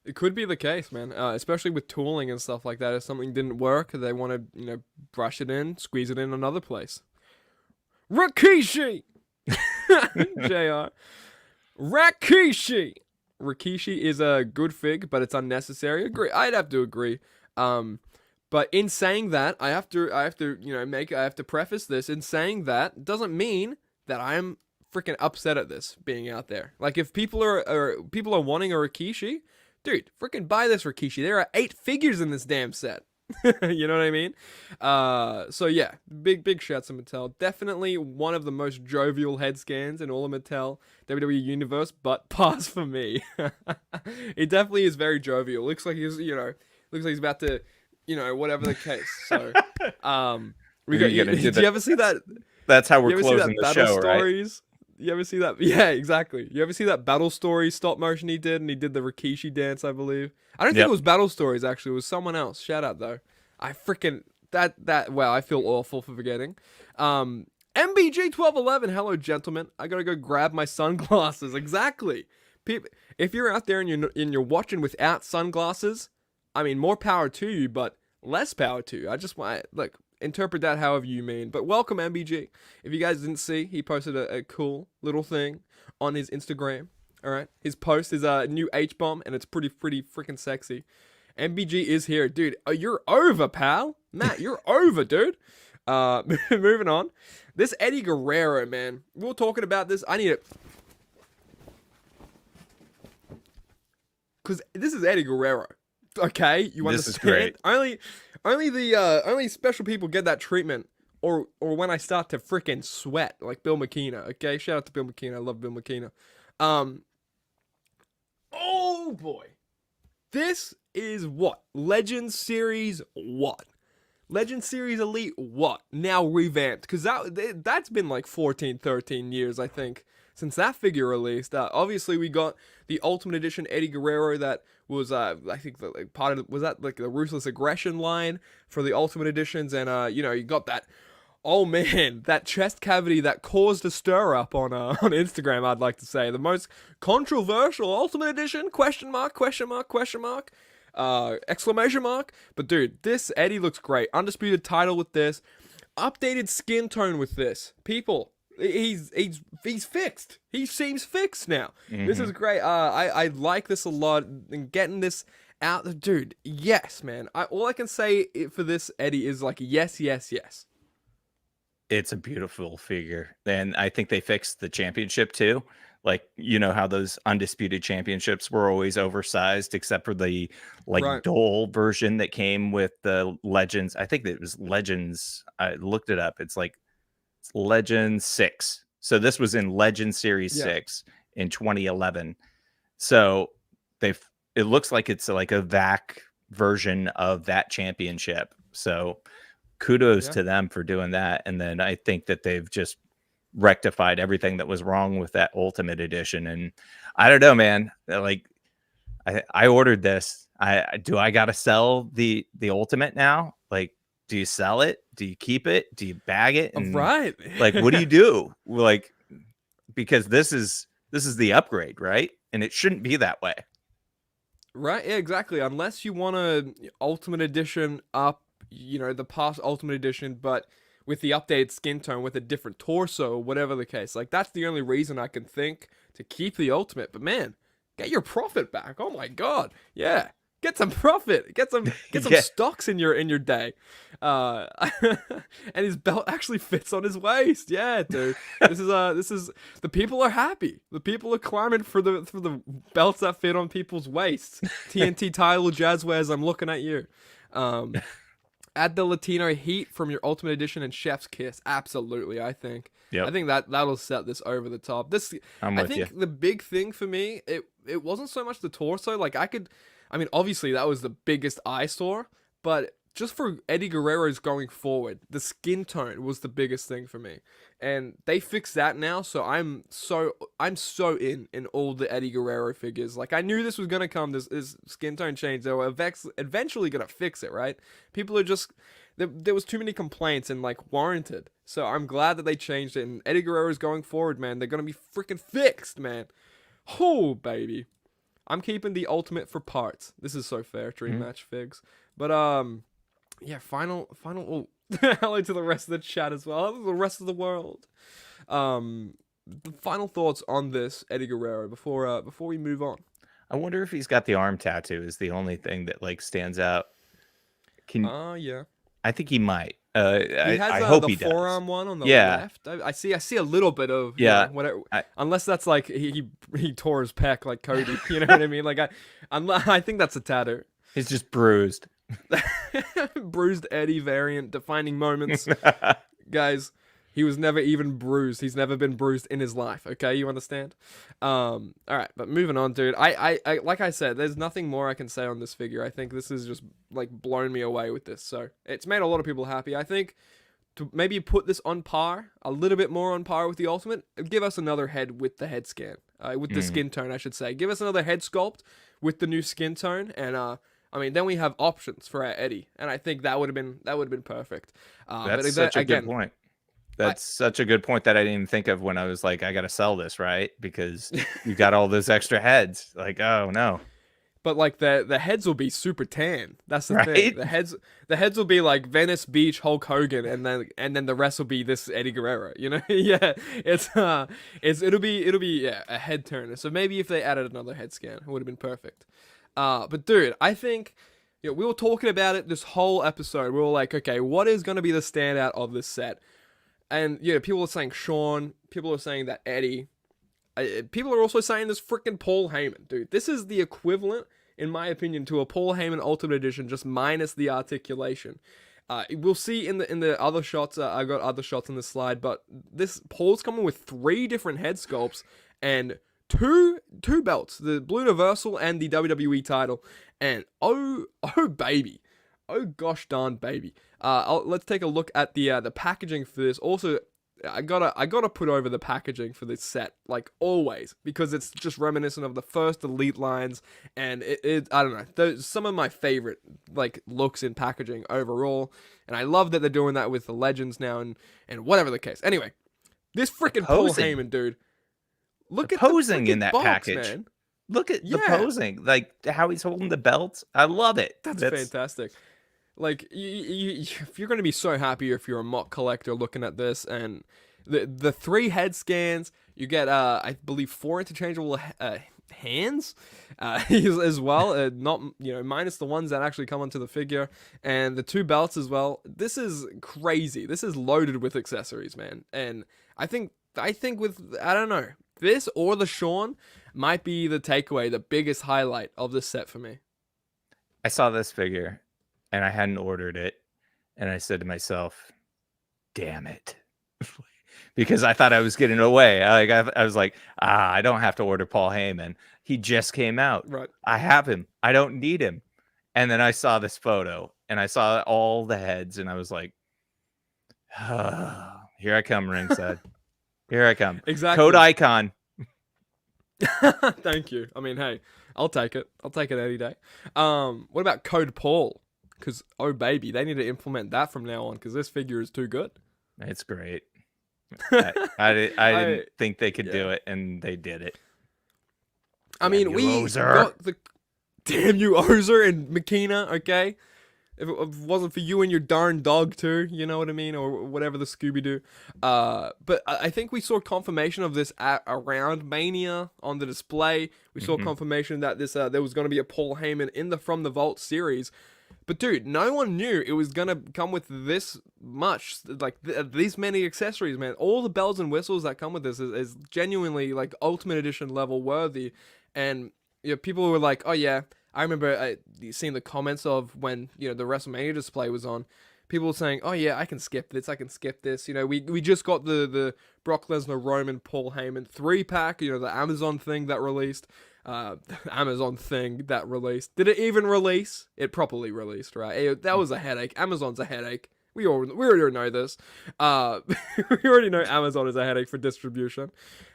It could be the case, man. Especially with tooling and stuff like that. If something didn't work, they want to, brush it in, squeeze it in another place. Rikishi, Jr. Rikishi. Rikishi is a good fig, but it's unnecessary. Agree. I'd have to agree. Um, but in saying that, I have to preface this in saying that doesn't mean that I'm freaking upset at this being out there. Like if people are wanting a Rikishi, dude, freaking buy this Rikishi. There are 8 figures in this damn set. You know what I mean? So yeah, big shouts to Mattel. Definitely one of the most jovial head scans in all of Mattel WWE universe, but pass for me. It definitely is very jovial. Looks like he's about to, whatever the case. So, we Are got you you. gonna do Did that? you ever see that? That's how we're You ever see closing that the Battle show, right? Stories? You ever see that? Yeah, exactly. You ever see that Battle Stories stop motion he did, and he did the Rikishi dance, I believe. I don't think it Yep. was Battle Stories actually. It was someone else. Shout out though. I freaking that. Wow, I feel awful for forgetting. MBG 1211. Hello, gentlemen. I gotta go grab my sunglasses. Exactly. People, if you're out there and you're watching without sunglasses, I mean, more power to you, but less power to you. I just want look. Interpret that however you mean. But welcome, MBG. If you guys didn't see, he posted a cool little thing on his Instagram. All right, his post is a new H bomb, and it's pretty freaking sexy. MBG is here, dude. Oh, you're over, pal. Matt, you're over, dude. Moving on. This Eddie Guerrero, man. We were talking about this. I need it because this is Eddie Guerrero. Okay, you This is understand? great. Only special people get that treatment, or when I start to freaking sweat, like Bill McKenna. Okay, shout out to Bill McKenna. I love Bill McKenna. Um, oh boy, this is what Legend Series what? Legend Series Elite what? Now revamped. Because that's been like 14, 13 years, I think, since that figure released. Obviously, we got the Ultimate Edition Eddie Guerrero that was, I think, like part of, was that like the Ruthless Aggression line for the Ultimate Editions? And, you got that, oh man, that chest cavity that caused a stir up on on Instagram, I'd like to say. The most controversial Ultimate Edition? Question mark, question mark, question mark. Exclamation mark. But dude, this Eddie looks great. Undisputed title with this. Updated skin tone with this. People, he's fixed. He seems fixed now. This Hmm. is great. I like this a lot. And getting this out, dude. Yes, man. All I can say for this Eddie is like yes, yes, yes. It's a beautiful figure. And I think they fixed the championship too. Like, you know how those undisputed championships were always oversized, except for the like Right. Dole version that came with the Legends. I think it was Legends. I looked it up. It's Legends 6. So this was in Legend Series Yeah. 6 in 2011. So they've it looks like it's like a VAC version of that championship. So kudos Yeah. to them for doing that. And then I think that they've just rectified everything that was wrong with that Ultimate Edition. And I don't know, man. Like I ordered this. I gotta sell the Ultimate now? Like, do you sell it? Do you keep it? Do you bag it? And Right. like, what do you do? Like, because this is the upgrade, right? And it shouldn't be that way. Right, yeah, exactly. Unless you want a Ultimate Edition up, the past Ultimate Edition, but with the updated skin tone with a different torso, whatever the case. Like, that's the only reason I can think to keep the Ultimate. But man, get your profit back. Oh my god. Yeah. Get some profit. Get some Yeah. stocks in your day. Uh and his belt actually fits on his waist. Yeah, dude. This is the people are happy. The people are clamoring for the belts that fit on people's waists. TNT title Jazzwares, I'm looking at you. Add the Latino heat from your Ultimate Edition and Chef's Kiss. Absolutely, I think. Yep. I think that'll set this over the top. I'm I with think you. the big thing for me, it wasn't so much the torso. Like I mean, obviously that was the biggest eyesore, but just for Eddie Guerrero's going forward, the skin tone was the biggest thing for me, and they fixed that now. So I'm so in all the Eddie Guerrero figures. Like I knew this was gonna come. This skin tone change. They were eventually gonna fix it, right? People are just there was too many complaints and like warranted. So I'm glad that they changed it. And Eddie Guerrero's going forward, man. They're gonna be freaking fixed, man. Oh baby. I'm keeping the Ultimate for parts. This is so fair, Dream Match figs. But yeah, final. Oh, hello to the rest of the chat as well. The rest of the world. The final thoughts on this Eddie Guerrero before we move on. I wonder if he's got the arm tattoo is the only thing that like stands out. Yeah. I think he might. He has I hope the he does. forearm one on the Yeah. left. I see a little bit of whatever. Unless that's like he tore his pec like Cody. You know what I mean? Like I think that's a tattoo. He's just bruised. Bruised Eddie variant defining moments. Guys, he was never even bruised. He's never been bruised in his life. Okay, you understand? All right, but moving on, dude. I like I said, there's nothing more I can say on this figure. I think this is just like blown me away with this. So it's made a lot of people happy. I think to maybe put this on par, a little bit more on par with the Ultimate. Give us another head with the head scan, with the skin tone, I should say. Give us another head sculpt with the new skin tone, and I mean, then we have options for our Eddie, and I think that would have been perfect. That's such a good point. That's such a good point that I didn't even think of when I was like, I got to sell this, right? Because you got all those extra heads. Like, oh no. But like the heads will be super tan. That's the Right? thing. The heads will be like Venice Beach Hulk Hogan, and then the rest will be this Eddie Guerrero. You know? Yeah. It'll be a head turner. So maybe if they added another head scan, it would have been perfect. But dude, I think we were talking about it this whole episode. We were like, okay, what is going to be the standout of this set? And people are saying Sean. People are saying that Eddie. People are also saying this freaking Paul Heyman, dude. This is the equivalent, in my opinion, to a Paul Heyman Ultimate Edition, just minus the articulation. We'll see in the other shots. I got other shots in the slide, but this Paul's coming with 3 different head sculpts and two belts, the Blue Universal and the WWE title. And oh baby. Oh gosh darn baby. Let's take a look at the packaging for this. Also, I gotta put over the packaging for this set, like always, because it's just reminiscent of the first Elite lines, and it I don't know, those some of my favorite like looks in packaging overall, and I love that they're doing that with the Legends now, and whatever the case. Anyway, this freaking Paul Heyman, dude. Look at posing the in that box, package. Man. Look at the posing, like how he's holding the belt. I love it. That's fantastic. Like, if you're going to be so happy if you're a mock collector looking at this, and the 3 head scans, you get, I believe, 4 interchangeable hands as well, not, minus the ones that actually come onto the figure, and the 2 belts as well. This is crazy. This is loaded with accessories, man. And I think with, I don't know, this or the Sean might be the takeaway, the biggest highlight of this set for me. I saw this figure and I hadn't ordered it, and I said to myself, damn it. because I thought I was getting away. I was like, I don't have to order Paul Heyman. He just came out. Right. I have him. I don't need him. And then I saw this photo and I saw all the heads and I was like, here I come, ringside. Here I come. Exactly. Code icon. Thank you. I mean, hey, I'll take it. I'll take it any day. What about Code Paul? Because, oh baby, they need to implement that from now on because this figure is too good. It's great. I didn't think they could do it, and they did it. I mean, we got the damn you Ozer and Makina, okay? If it wasn't for you and your darn dog too, you know what I mean, or whatever the Scooby-Doo. But I think we saw confirmation of this around Mania on the display. We saw confirmation that this there was going to be a Paul Heyman in the From the Vault series. But dude, no one knew it was gonna come with this much, like these many accessories, man. All the bells and whistles that come with this is genuinely like Ultimate Edition level worthy. And you know, people were like, "Oh yeah." I remember seeing the comments of when, you know, the WrestleMania display was on. People were saying, "Oh yeah, I can skip this. I can skip this." You know, we just got the Brock Lesnar, Roman, Paul Heyman 3-pack. You know, the Amazon thing that released. Did it even release? It properly released, right? That was a headache. Amazon's a headache. We already know this. We already know Amazon is a headache for distribution.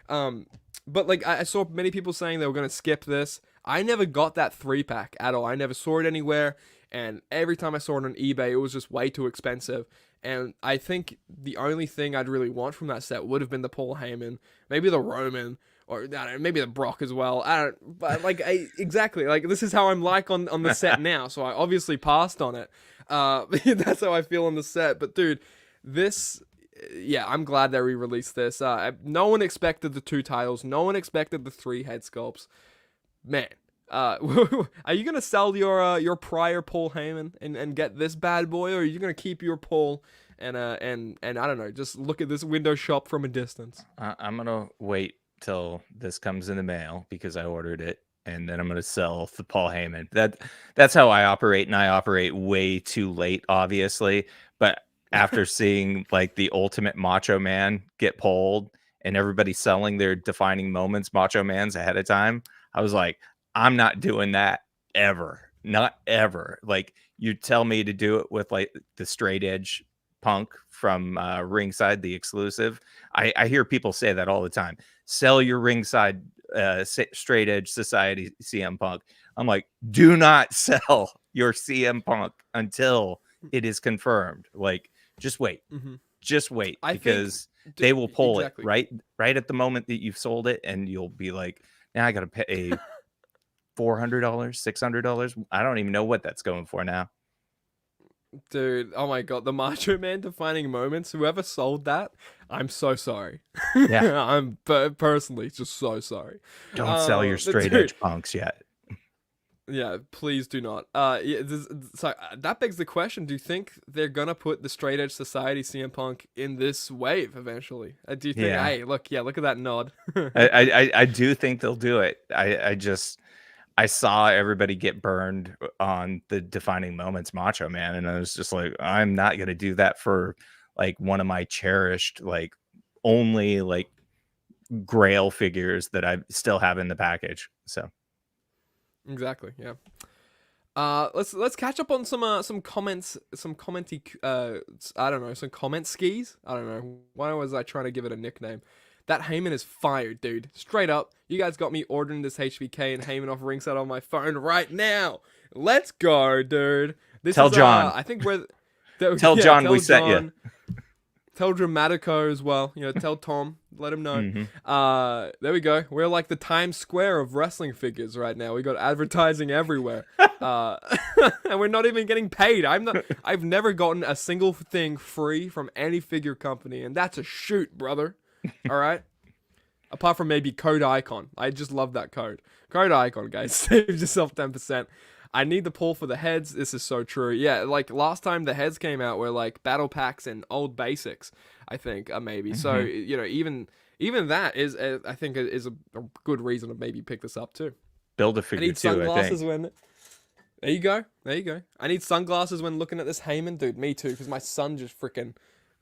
But like I saw many people saying they were gonna skip this. I never got that 3-pack at all. I never saw it anywhere, and every time I saw it on eBay, it was just way too expensive. And I think the only thing I'd really want from that set would have been the Paul Heyman, maybe the Roman, or I don't know, maybe the Brock as well. But like exactly, like this is how I'm like on the set now. So I obviously passed on it. That's how I feel on the set. But dude, this. Yeah, I'm glad they re-released this. No one expected the 2 titles. No one expected the 3 head sculpts. Man, are you gonna sell your prior Paul Heyman and get this bad boy, or are you gonna keep your Paul and I don't know, just look at this window shop from a distance? I'm gonna wait till this comes in the mail because I ordered it, and then I'm gonna sell the Paul Heyman. That's how I operate, and I operate way too late, obviously. But after seeing like the Ultimate Macho Man get pulled and everybody selling their defining moments Macho Man's ahead of time, I was like, I'm not doing that ever. Not ever. Like, you tell me to do it with like the straight edge Punk from Ringside, the exclusive. I hear people say that all the time. Sell your Ringside straight edge society CM Punk. I'm like, do not sell your CM Punk until it is confirmed. Like, just wait. Just wait, because they will pull it right at the moment that you've sold it, and you'll be like, now I got to pay $400, $600. I don't even know what that's going for now. Dude, oh my god, the Macho Man defining moments. Whoever sold that, I'm so sorry. Yeah, I'm personally just so sorry. Don't sell your straight edge punks yet. Yeah, please do not. So that begs the question: do you think they're gonna put the Straight Edge Society CM Punk in this wave eventually? Do you think? Yeah. Hey, look at that nod. I do think they'll do it. I saw everybody get burned on the defining moments Macho Man, and I was just like, I'm not gonna do that for like one of my cherished, like only like Grail figures that I still have in the package. So. Exactly. Yeah. Let's catch up on some comments, some commenty. I don't know, some comment skis. I don't know. Why was I trying to give it a nickname? That Heyman is fired, dude. Straight up, you guys got me ordering this HBK and Heyman off Ringside on my phone right now. Let's go, dude. Tell John. I think we're. Tell John we sent you. Tell Dramatico as well. You know, tell Tom. Let him know. There we go. We're like the Times Square of wrestling figures right now. We got advertising everywhere, and we're not even getting paid. I've never gotten a single thing free from any figure company, and that's a shoot, brother. All right. Apart from maybe Code Icon. I just love that code. Code Icon, guys. Save yourself 10%. I need the pull for the heads. This is so true. Yeah, like last time the heads came out were like battle packs and old basics, I think, maybe. So, you know, even that is, I think, is a good reason to maybe pick this up too. Build a figure I need sunglasses when... There you go. I need sunglasses when looking at this Heyman. Dude, me too, because my son just freaking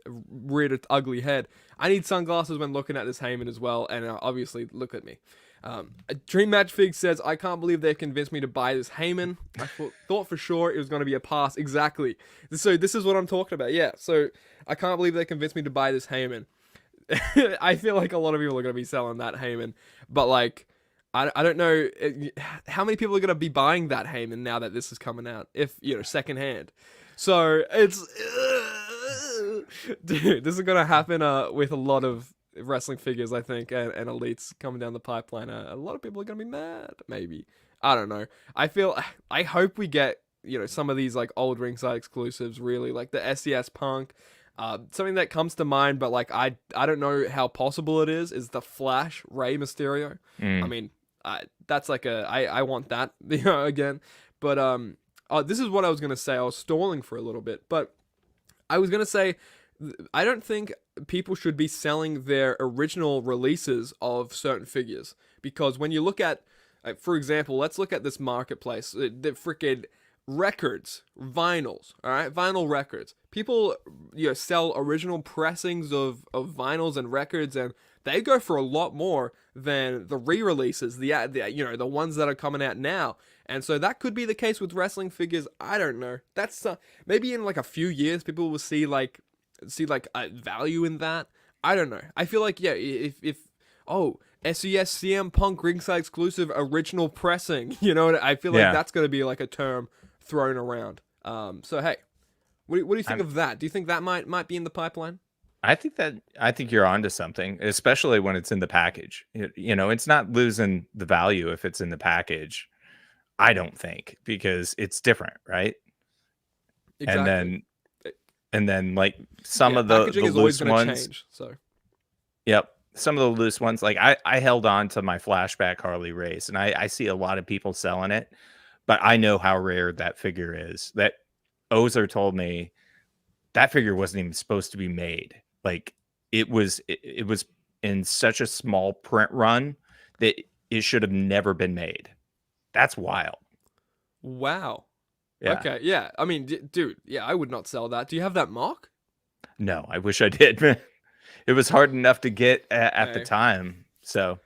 reared its ugly head. I need sunglasses when looking at this Heyman as well, and obviously, look at me. Dream Match Fig says, I can't believe they convinced me to buy this Heyman. I thought for sure it was going to be a pass. Exactly. So this is what I'm talking about. Yeah, so I can't believe they convinced me to buy this Heyman. I feel like a lot of people are going to be selling that Heyman, but like, I don't know how many people are going to be buying that Heyman now that this is coming out, if, secondhand. So it's, dude, this is going to happen with a lot of wrestling figures, I think, and elites coming down the pipeline. A lot of people are going to be mad, maybe. I don't know. I hope we get, some of these like old ringside exclusives, really, like the SES Punk. Something that comes to mind, but like I don't know how possible it is the Flash Rey Mysterio. I mean, that's like I want that, again. But this is what I was gonna say. I was stalling for a little bit, but I was gonna say I don't think people should be selling their original releases of certain figures, because when you look at, for example, let's look at this marketplace, the freaking records, vinyls, all right, vinyl records. People, sell original pressings of vinyls and records, and they go for a lot more than the re-releases, the ones that are coming out now. And so that could be the case with wrestling figures. I don't know. That's maybe in like a few years, people will see value in that. I don't know. I feel like, yeah, if SES CM Punk ringside exclusive original pressing, I feel like that's going to be like a term thrown around. So hey, what do you think of that? Do you think that might be in the pipeline? I think you're onto something, especially when it's in the package. It's not losing the value if it's in the package. I don't think, because it's different, right? Exactly. And then like some of the packaging is loose always ones. Change, so. Yep. Some of the loose ones, like I held on to my flashback Harley race, and I see a lot of people selling it, but I know how rare that figure is. That Ozer told me that figure wasn't even supposed to be made. Like it was in such a small print run that it should have never been made. That's wild. Wow. Yeah. Okay. Yeah. I mean, dude. Yeah, I would not sell that. Do you have that mark? No, I wish I did. It was hard enough to get at the time. So.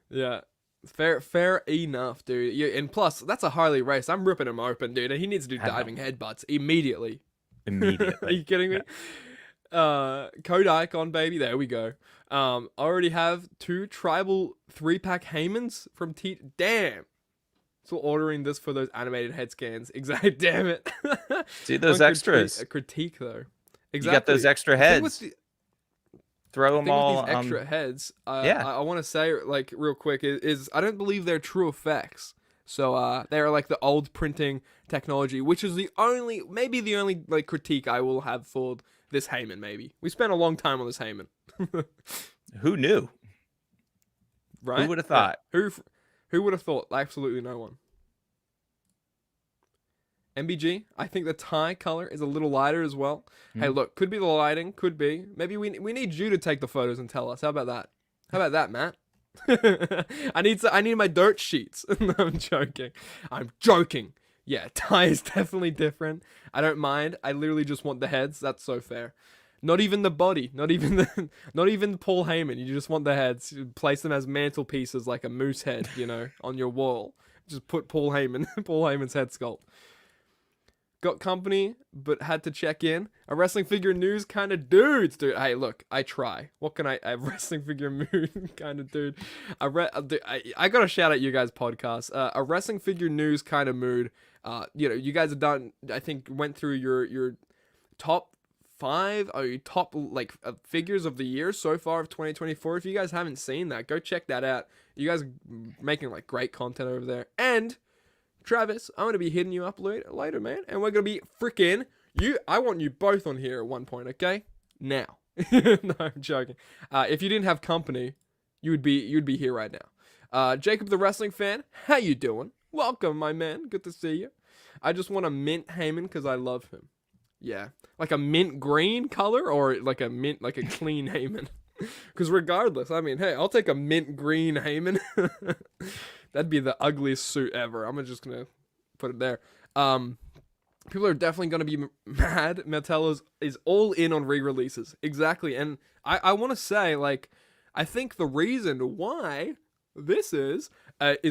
Yeah. Fair enough, dude. And plus, that's a Harley race. I'm ripping him open, dude, and he needs to do diving headbutts immediately. Are you kidding me? Code Icon, baby. There we go. I already have 2 tribal 3-pack Heymans from Damn. So ordering this for those animated head scans. Exactly. Damn it. See those extras. Critique though. Exactly. You got those extra heads. Throw them all. With these extra heads. I want to say, like, real quick, is I don't believe they're true effects. So they're like the old printing technology, which is maybe the only like critique I will have for this Heyman. Maybe we spent a long time on this Heyman. Who knew? Right? Who would have thought? Yeah. Who would have thought? Absolutely no one. MBG, I think the tie color is a little lighter as well. Hey, look, could be the lighting, could be. Maybe we need you to take the photos and tell us. How about that? How about that, Matt? I need my dirt sheets. No, I'm joking. Yeah, tie is definitely different. I don't mind. I literally just want the heads. That's so fair. Not even the body. Not even Paul Heyman. You just want the heads. You place them as mantelpieces like a moose head, on your wall. Just put Paul Heyman's head sculpt. Got company, but had to check in. A wrestling figure news kind of dudes, dude. Hey, look, I try. What can a wrestling figure mood kind of dude? I gotta shout out you guys' podcast. A wrestling figure news kind of mood. You guys have done. I think went through your top 5 or your top figures of the year so far of 2024. If you guys haven't seen that, go check that out. You guys are making great content over there. And Travis, I'm going to be hitting you up later, man. And we're going to be freaking I want you both on here at one point, okay? Now. No, I'm joking. If you didn't have company, you'd be here right now. Jacob the Wrestling Fan, how you doing? Welcome, my man. Good to see you. I just want a mint Heyman because I love him. Yeah. Like a mint green color or like a clean Heyman? Because regardless, I mean, hey, I'll take a mint green Heyman. That'd be the ugliest suit ever. I'm just gonna put it there. people are definitely going to be mad. Mattel is all in on re-releases. Exactly. And I want to say, like, I think the reason why this is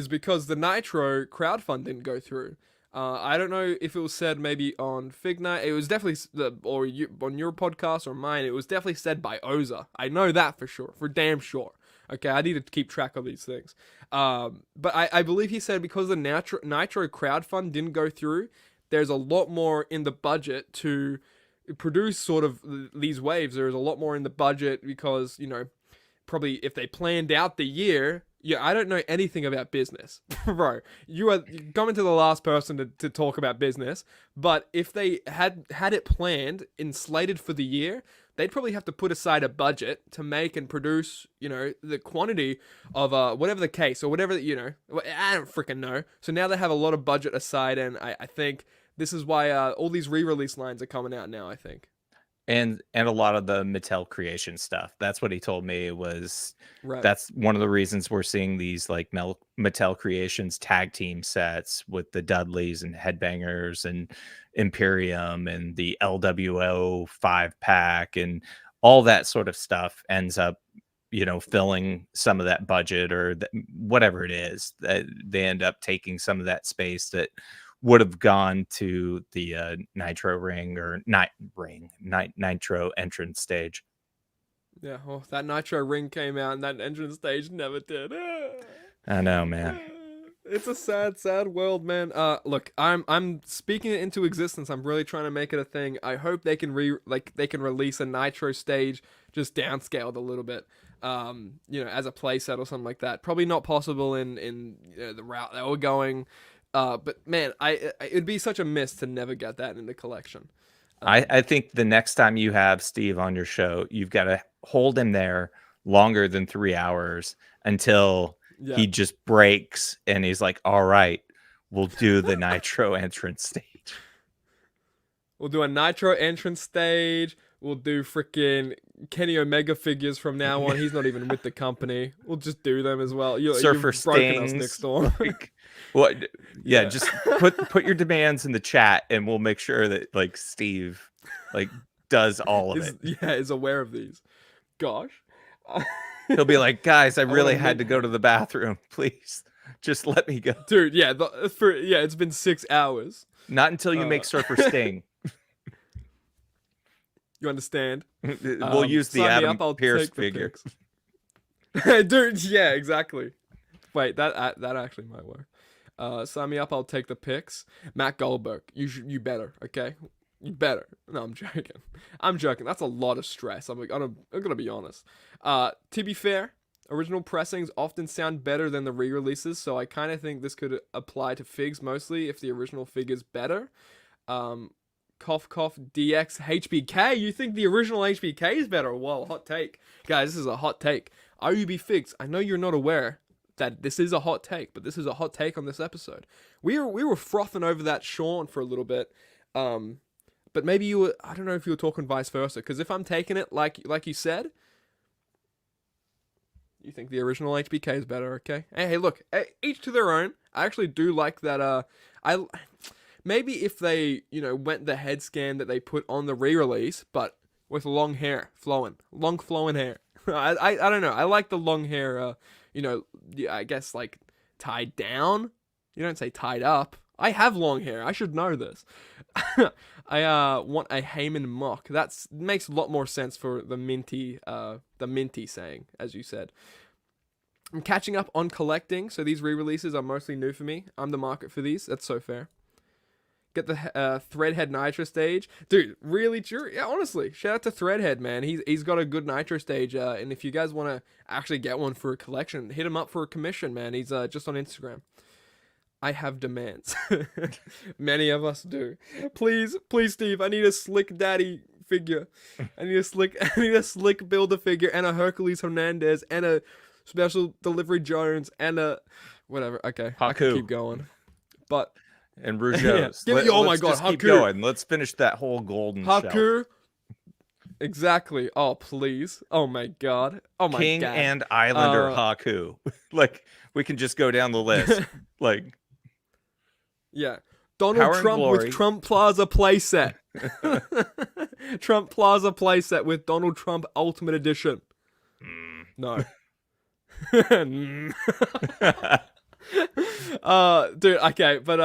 because the Nitro crowdfund didn't go through. I don't know if it was said maybe on Fig Night. It was definitely, on your podcast or mine, it was definitely said by Oza. I know that for sure, for damn sure. Okay, I need to keep track of these things. But I believe he said because the Nitro crowdfund didn't go through, there's a lot more in the budget to produce sort of these waves. There's a lot more in the budget because, probably if they planned out the year, yeah, I don't know anything about business, bro. You're coming to the last person to talk about business, but if they had it planned and slated for the year, they'd probably have to put aside a budget to make and produce, the quantity of whatever the case or whatever, I don't freaking know. So now they have a lot of budget aside, and I think this is why all these re-release lines are coming out now, I think. And a lot of the Mattel creation stuff. That's what he told me was Right. that's one of the reasons we're seeing these like Mattel Creations tag team sets with the Dudleys and Headbangers and Imperium and the LWO 5-pack and all that sort of stuff ends up, filling some of that budget or whatever it is. That they end up taking some of that space that would have gone to the Nitro ring or Nitro entrance stage. Yeah, well, that Nitro ring came out and that entrance stage never did. I know, man. It's a sad, sad world, man. Look, I'm speaking it into existence. I'm really trying to make it a thing. I hope they can release a Nitro stage just downscaled a little bit. As a playset or something like that. Probably not possible in the route that we're going. But man, it'd be such a miss to never get that in the collection. I think the next time you have Steve on your show, you've got to hold him there longer than 3 hours until he just breaks and he's like, all right, we'll do the Nitro entrance stage. We'll do a Nitro entrance stage. We'll do freaking Kenny Omega figures from now on. He's not even with the company. We'll just do them as well. Surfer you've broken us, Stings. Nick Storm. Yeah, just put your demands in the chat and we'll make sure that like Steve does all of it. Yeah, is aware of these. Gosh. He'll be like, guys, I really had to go to the bathroom. Please, just let me go. Dude, yeah, it's been 6 hours. Not until you make Surfer Sting. You understand? We'll use the Adam Pearce figure. Dude, yeah, exactly. Wait, that actually might work. Sign me up. I'll take the pics. Matt Goldberg, you better, okay? You better. No, I'm joking. I'm joking. That's a lot of stress. I'm gonna be honest. To be fair, original pressings often sound better than the re-releases, so I kind of think this could apply to figs mostly if the original figure's better. Cough cough DX HBK. You think the original HBK is better? Whoa, hot take. Guys, this is a hot take. RUB Figs, I know you're not aware that this is a hot take, but this is a hot take on this episode. We were frothing over that Sean for a little bit. But maybe you were, I don't know if you were talking vice versa, because if I'm taking it like you said, you think the original HBK is better, okay? Hey, look, each to their own. I actually do like that, maybe if they, went the head scan that they put on the re-release, but with long hair, long flowing hair. I don't know. I like the long hair, I guess like tied down. You don't say tied up. I have long hair. I should know this. I want a Heyman mock. That makes a lot more sense for the minty saying, as you said. I'm catching up on collecting, so these re-releases are mostly new for me. I'm the market for these. That's so fair. Get the Threadhead Nitro stage. Dude, really true. Yeah, honestly, shout out to Threadhead, man. He's got a good Nitro stage, and if you guys want to actually get one for a collection, hit him up for a commission, man. He's just on Instagram. I have demands. Many of us do. Please, Steve, I need a Slick Daddy figure. I need a Slick Builder figure and a Hercules Hernandez and a Special Delivery Jones and a whatever. Okay, Haku. I can keep going. But and Rougeau's. Yeah. Oh my god, just Haku. Keep going. Let's finish that whole golden Haku. shelf. Exactly. Oh, please. Oh my god. Oh my King god. and Islander Haku. Like we can just go down the list. Like yeah. Donald Power and Trump with Glory. Trump Plaza playset. Trump Plaza playset with Donald Trump Ultimate Edition. No. Dude, okay, but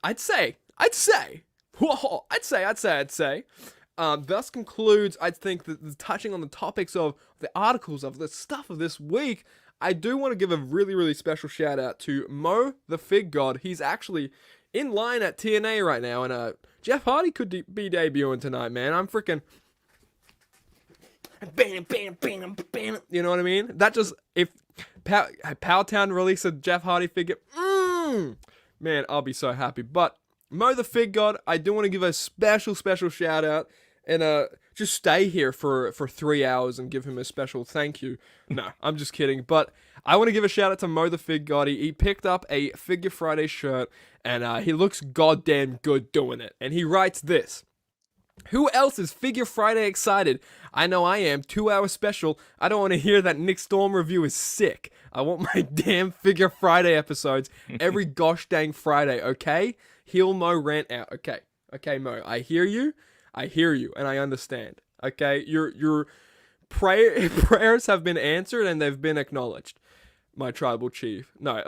I'd say. Thus concludes, I think, the touching on the topics of the articles of the stuff of this week. I do want to give a really, really special shout out to Mo, the Fig God. He's actually in line at TNA right now, and Jeff Hardy could be debuting tonight, man. I'm freaking. Bam, bam, bam, bam. You know what I mean? That just, if Powtown release a Jeff Hardy figure, man, I'll be so happy. But Mo the Fig God, I do want to give a special shout out, and just stay here for 3 hours and give him a special thank you. No, I'm just kidding. But I want to give a shout out to Mo the Fig God. He picked up a Figure Friday shirt, and he looks goddamn good doing it. And he writes this. Who else is Figure Friday excited? I know I am. 2-hour special. I don't want to hear that NickStormReview is sick. I want my damn Figure Friday episodes every gosh dang Friday, okay? Heel Mo rant out. Okay, Mo, I hear you, and I understand. Okay, your prayers have been answered and they've been acknowledged. My tribal chief. No,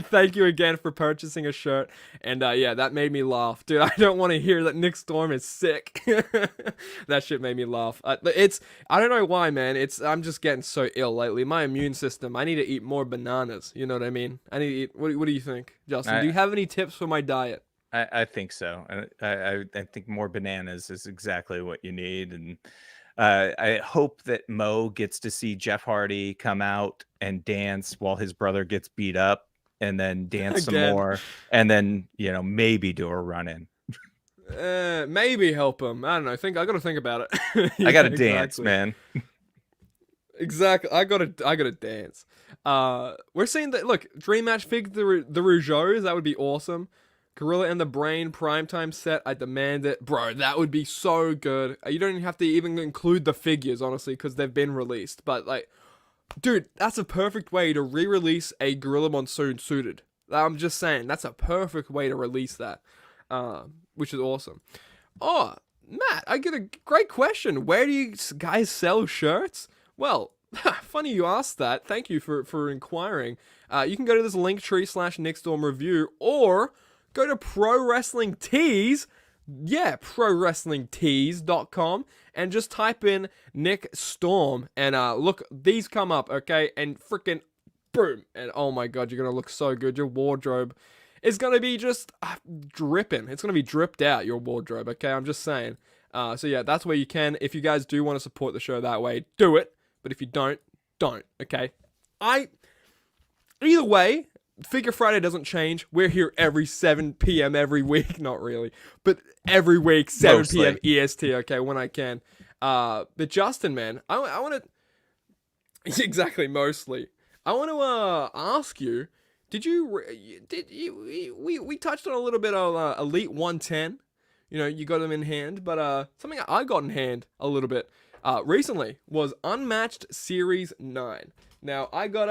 thank you again for purchasing a shirt. And yeah, that made me laugh. Dude, I don't want to hear that Nick Storm is sick. That shit made me laugh. I don't know why, man. I'm just getting so ill lately. My immune system, I need to eat more bananas. You know what I mean? I need to eat, what do you think, Justin? Do you have any tips for my diet? I think so. I think more bananas is exactly what you need. And I hope that Mo gets to see Jeff Hardy come out and dance while his brother gets beat up, and then dance some more, and then, you know, maybe do a run-in. Maybe help him. I don't know. I gotta think about it. I gotta dance, man. Exactly. I gotta dance. We're seeing that. Look, Dream Match Fig the Rougeaus. That would be awesome. Gorilla and the Brain primetime set, I demand it. Bro, that would be so good. You don't even have to even include the figures, honestly, because they've been released. But, like, dude, that's a perfect way to re-release a Gorilla Monsoon suited. I'm just saying, that's a perfect way to release that, which is awesome. Oh, Matt, I get a great question. Where do you guys sell shirts? Well, funny you asked that. Thank you for inquiring. You can go to this linktr.ee/NickStormReview, or go to Pro Wrestling Tees, ProWrestlingTees.com, and just type in Nick Storm, and look, these come up, okay, and freaking boom, and oh my god, you're gonna look so good. Your wardrobe is gonna be just dripping. It's gonna be dripped out, your wardrobe, okay, I'm just saying. So yeah, that's where you can. If you guys do want to support the show that way, do it, but if you don't, okay? Either way, Figure Friday doesn't change. We're here every 7 p.m. every week. Not really, but every week, 7 p.m. EST, okay, when I can. But Justin, man, I want to... Exactly, mostly. I want to ask you, we touched on a little bit of Elite 110. You know, you got them in hand, but something I got in hand a little bit recently was Unmatched Series 9. Now, I got,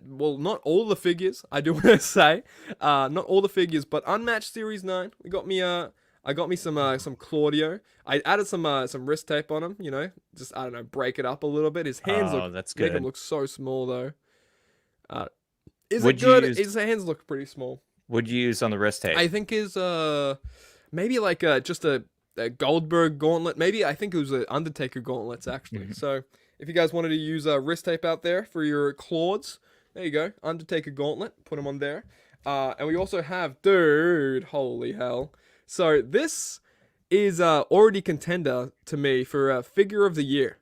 well, not all the figures, I do want to say. Not all the figures, but Unmatched Series 9. I got me some Claudio. I added some wrist tape on him, you know. Just, I don't know, break it up a little bit. His hands make him look so small, though. Is it good? His hands look pretty small. What'd you use on the wrist tape? I think his, maybe like just a Goldberg gauntlet. Maybe, I think it was an Undertaker gauntlets, actually. Mm-hmm. So... if you guys wanted to use wrist tape out there for your claws, there you go. Undertaker gauntlet. Put them on there. And we also have... dude, holy hell. So this is already contender to me for Figure of the Year.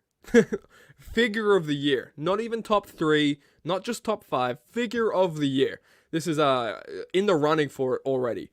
Figure of the Year. Not even top 3. Not just top 5. Figure of the Year. This is in the running for it already.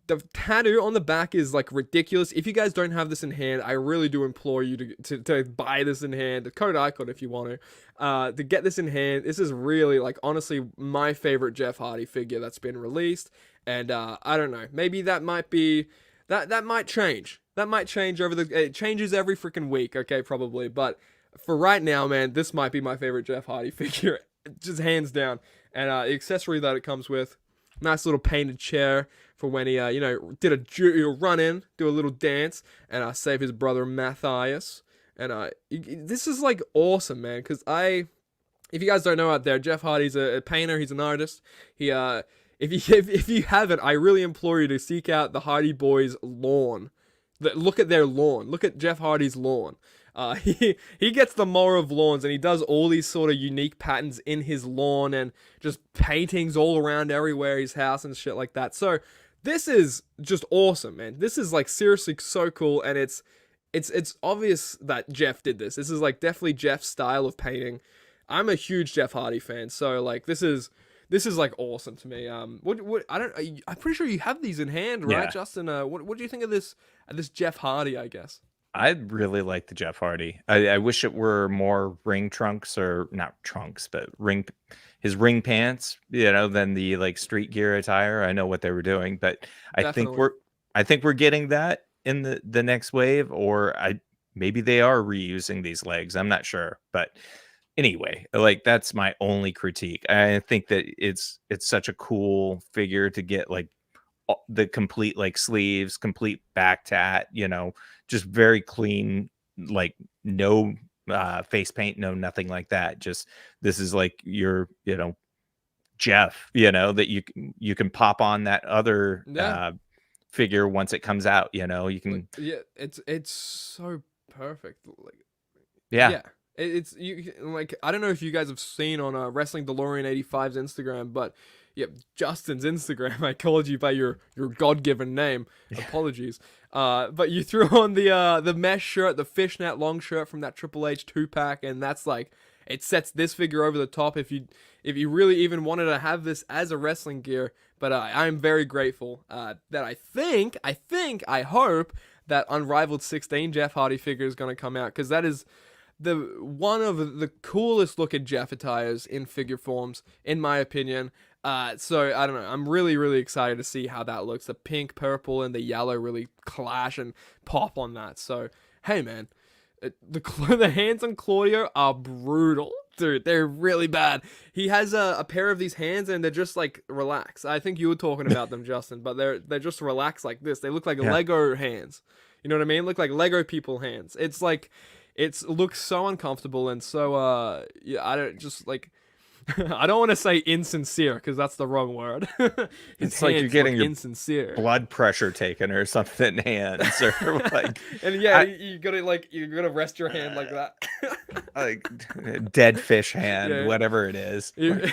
The tattoo on the back is, like, ridiculous. If you guys don't have this in hand, I really do implore you to buy this in hand. Code icon if you want to get this in hand. This is really, like, honestly, my favorite Jeff Hardy figure that's been released. And, I don't know. Maybe that might be... That might change. That might change it changes every freaking week, okay, probably. But for right now, man, this might be my favorite Jeff Hardy figure. Just hands down. And the accessory that it comes with... Nice little painted chair for when he, did a run in, do a little dance, and save his brother Matthias. And this is like awesome, man. Because if you guys don't know out there, Jeff Hardy's a painter. He's an artist. He, if you haven't, I really implore you to seek out the Hardy Boys lawn. Look at their lawn. Look at Jeff Hardy's lawn. He gets the mower of lawns, and he does all these sort of unique patterns in his lawn and just paintings all around everywhere his house and shit like that. So this is just awesome, man. This is like seriously so cool, and it's obvious that Jeff did this. This is like definitely Jeff's style of painting. I'm a huge Jeff Hardy fan, so like this is like awesome to me. I'm pretty sure you have these in hand, right, Yeah. Justin? What do you think of this Jeff Hardy, I guess? I really like the Jeff Hardy. I wish it were more ring trunks, or not trunks, but his ring pants, than the like street gear attire. I know what they were doing, but Definitely. I think we're getting that in the next wave, or maybe they are reusing these legs. I'm not sure, but anyway, like that's my only critique. I think that it's such a cool figure to get, like the complete like sleeves, complete back tat, just very clean, like no face paint, no nothing like that. Just this is like your, Jeff, that you can pop on that other Yeah. figure once it comes out, you Like, can. yeah, it's so perfect. Like, Yeah. yeah, it's you like I don't know if you guys have seen on Wrestling DeLorean 85's Instagram, but yeah, Justin's Instagram. I called you by your God-given name. Apologies. But you threw on the mesh shirt, the fishnet long shirt from that Triple H 2-pack, and that's like it sets this figure over the top if you really even wanted to have this as a wrestling gear. But I'm very grateful that I hope that Unrivaled 16 Jeff Hardy figure is going to come out, because that is the one of the coolest looking Jeff attires in figure forms, in my opinion. So I don't know. I'm really, really excited to see how that looks. The pink, purple, and the yellow really clash and pop on that. So hey, man, the hands on Claudio are brutal, dude. They're really bad. He has a pair of these hands, and they're just like relaxed. I think you were talking about them, Justin, but they're just relaxed like this. They look like Yeah. Lego hands. You know what I mean? Look like Lego people hands. It's like looks so uncomfortable and so yeah. I don't just like. I don't want to say insincere because that's the wrong word. His It's like you're hands look getting your insincere. blood pressure taken or something, hands, or like And yeah, I you gotta rest your hand like that. like dead fish hand, Yeah. whatever it is. You-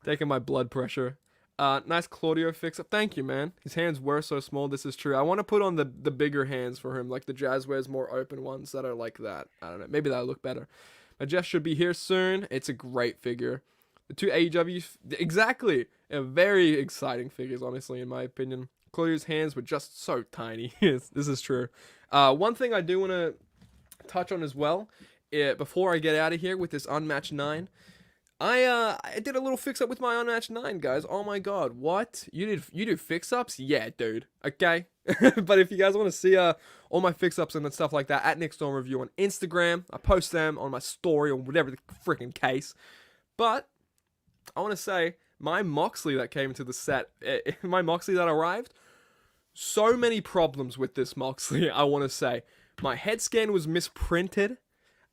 Taking my blood pressure. Nice Claudio fix up. Thank you, man. His hands were so small. This is true. I want to put on the bigger hands for him, like the Jazzwares more open ones that are like that. I don't know. Maybe that'll look better. But Jeff should be here soon. It's a great figure. The two AEW, exactly. Very exciting figures, honestly, in my opinion. Claudio's hands were just so tiny. Yes, this is true. One thing I do want to touch on as well, before I get out of here with this Unmatched 9, I did a little fix up with my Unmatched 9, guys. Oh my god, what? You do fix ups? Yeah, dude. Okay. But if you guys want to see all my fix ups and stuff like that at NickStormReview on Instagram, I post them on my story or whatever the freaking case. But I want to say my Moxley that came to the set, my Moxley that arrived, so many problems with this Moxley. I want to say my head scan was misprinted.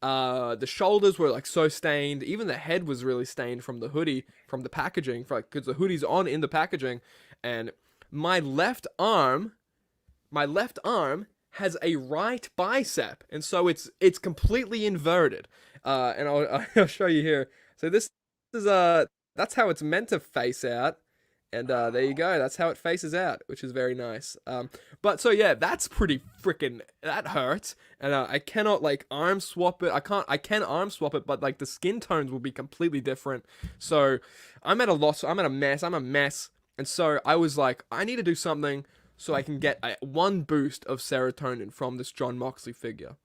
The shoulders were like so stained. Even the head was really stained from the hoodie, from the packaging, because the hoodie's on in the packaging. And my left arm has a right bicep, and so it's completely inverted. And I'll show you here. So this is that's how it's meant to face out. And there you go. That's how it faces out, which is very nice. But so yeah, that's pretty freaking. That hurts, and I cannot like arm swap it. I can arm swap it, but like the skin tones will be completely different. So I'm at a loss. I'm at a mess. I'm a mess. And so I was like, I need to do something so I can get one boost of serotonin from this John Moxley figure.